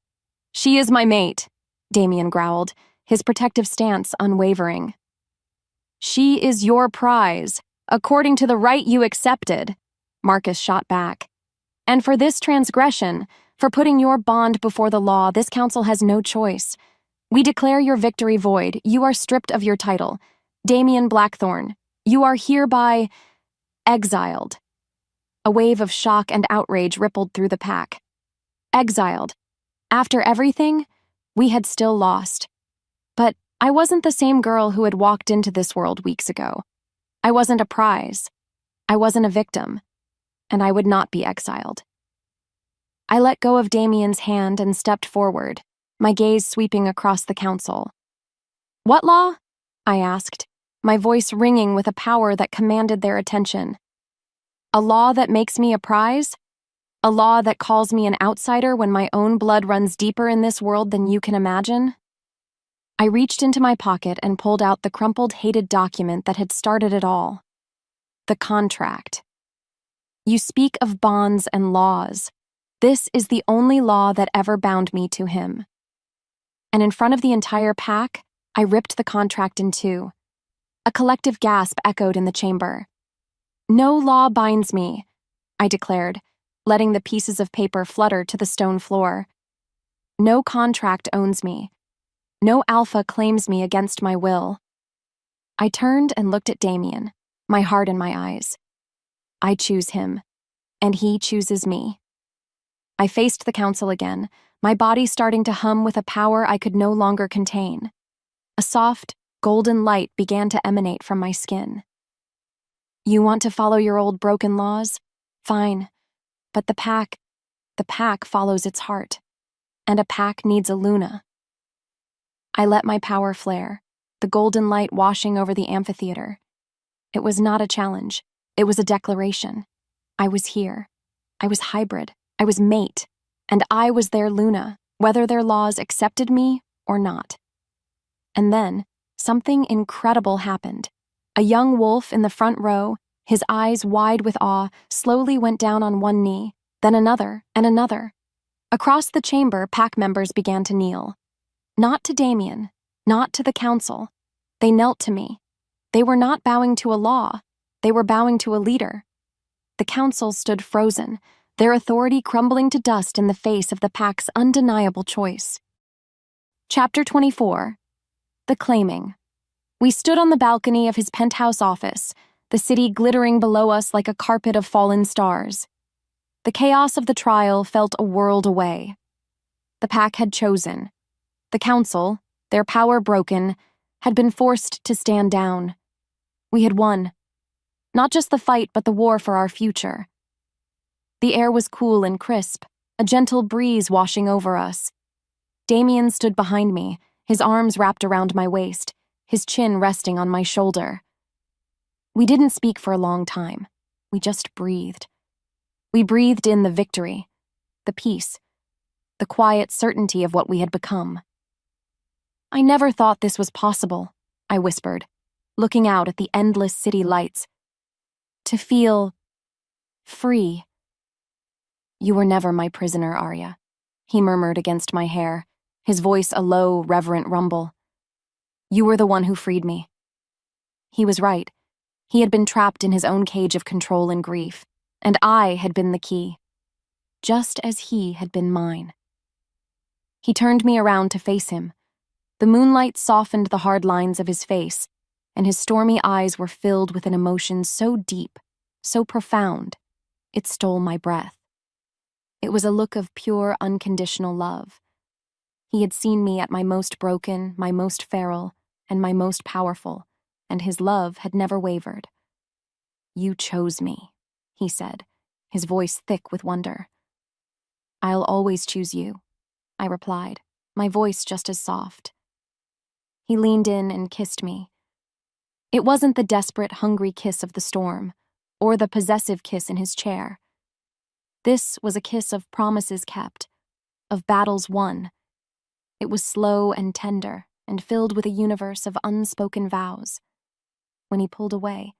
"She is my mate," Damien growled, his protective stance unwavering. "She is your prize, according to the right you accepted," Marcus shot back. "And for this transgression, for putting your bond before the law, this council has no choice. We declare your victory void. You are stripped of your title. Damien Blackthorn, you are hereby exiled." A wave of shock and outrage rippled through the pack. Exiled. After everything, we had still lost. But I wasn't the same girl who had walked into this world weeks ago. I wasn't a prize. I wasn't a victim. And I would not be exiled. I let go of Damien's hand and stepped forward, my gaze sweeping across the council. "What law?" I asked, my voice ringing with a power that commanded their attention. "A law that makes me a prize? A law that calls me an outsider when my own blood runs deeper in this world than you can imagine?" I reached into my pocket and pulled out the crumpled, hated document that had started it all. The contract. "You speak of bonds and laws. This is the only law that ever bound me to him." And in front of the entire pack, I ripped the contract in two. A collective gasp echoed in the chamber. "No law binds me," I declared, letting the pieces of paper flutter to the stone floor. "No contract owns me. No alpha claims me against my will." I turned and looked at Damien, my heart in my eyes. I choose him, and he chooses me. I faced the council again, my body starting to hum with a power I could no longer contain. A soft, golden light began to emanate from my skin. "You want to follow your old broken laws? Fine. But the pack follows its heart. And a pack needs a Luna." I let my power flare, the golden light washing over the amphitheater. It was not a challenge. It was a declaration. I was here. I was hybrid. I was mate. And I was their Luna, whether their laws accepted me or not. And then, something incredible happened. A young wolf in the front row, his eyes wide with awe, slowly went down on one knee, then another and another. Across the chamber, pack members began to kneel. Not to Damien, not to the council. They knelt to me. They were not bowing to a law. They were bowing to a leader. The council stood frozen, their authority crumbling to dust in the face of the pack's undeniable choice. Chapter 24. The Claiming. We stood on the balcony of his penthouse office, the city glittering below us like a carpet of fallen stars. The chaos of the trial felt a world away. The pack had chosen. The council, their power broken, had been forced to stand down. We had won. Not just the fight, but the war for our future. The air was cool and crisp, a gentle breeze washing over us. Damien stood behind me, his arms wrapped around my waist, his chin resting on my shoulder. We didn't speak for a long time. We just breathed. We breathed in the victory, the peace, the quiet certainty of what we had become. "I never thought this was possible," I whispered, looking out at the endless city lights. "To feel free." "You were never my prisoner, Arya," he murmured against my hair, his voice a low, reverent rumble. "You were the one who freed me." He was right. He had been trapped in his own cage of control and grief, and I had been the key, just as he had been mine. He turned me around to face him. The moonlight softened the hard lines of his face, and his stormy eyes were filled with an emotion so deep, so profound, it stole my breath. It was a look of pure, unconditional love. He had seen me at my most broken, my most feral, and my most powerful, and his love had never wavered. "You chose me," he said, his voice thick with wonder. "I'll always choose you," I replied, my voice just as soft. He leaned in and kissed me. It wasn't the desperate, hungry kiss of the storm, or the possessive kiss in his chair. This was a kiss of promises kept, of battles won. It was slow and tender, and filled with a universe of unspoken vows. When he pulled away,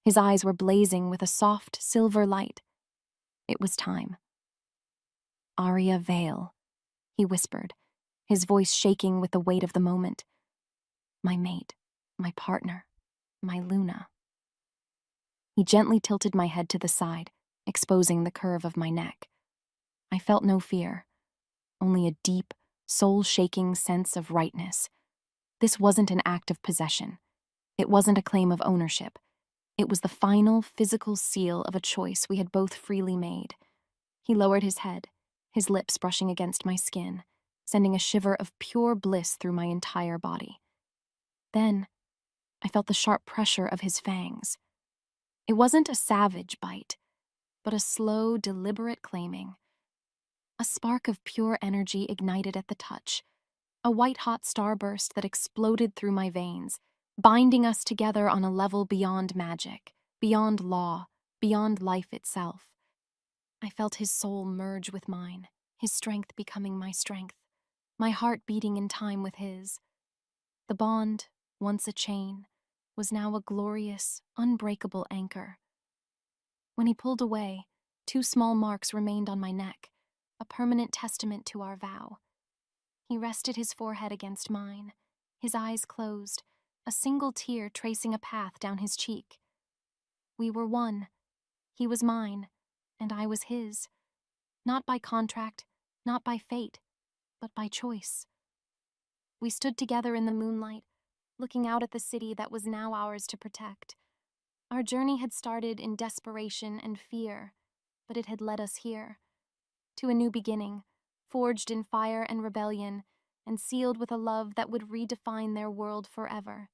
his eyes were blazing with a soft, silver light. It was time. "Arya Vale," he whispered, his voice shaking with the weight of the moment. "My mate, my partner, my Luna." He gently tilted my head to the side, exposing the curve of my neck. I felt no fear, only a deep, soul-shaking sense of rightness. This wasn't an act of possession. It wasn't a claim of ownership. It was the final, physical seal of a choice we had both freely made. He lowered his head, his lips brushing against my skin, sending a shiver of pure bliss through my entire body. Then, I felt the sharp pressure of his fangs. It wasn't a savage bite, but a slow, deliberate claiming. A spark of pure energy ignited at the touch, a white-hot starburst that exploded through my veins, binding us together on a level beyond magic, beyond law, beyond life itself. I felt his soul merge with mine, his strength becoming my strength, my heart beating in time with his. The bond, once a chain, was now a glorious, unbreakable anchor. When he pulled away, 2 small marks remained on my neck, a permanent testament to our vow. He rested his forehead against mine, his eyes closed, a single tear tracing a path down his cheek. We were one. He was mine, and I was his. Not by contract, not by fate, but by choice. We stood together in the moonlight, looking out at the city that was now ours to protect. Our journey had started in desperation and fear, but it had led us here, to a new beginning, forged in fire and rebellion, and sealed with a love that would redefine their world forever.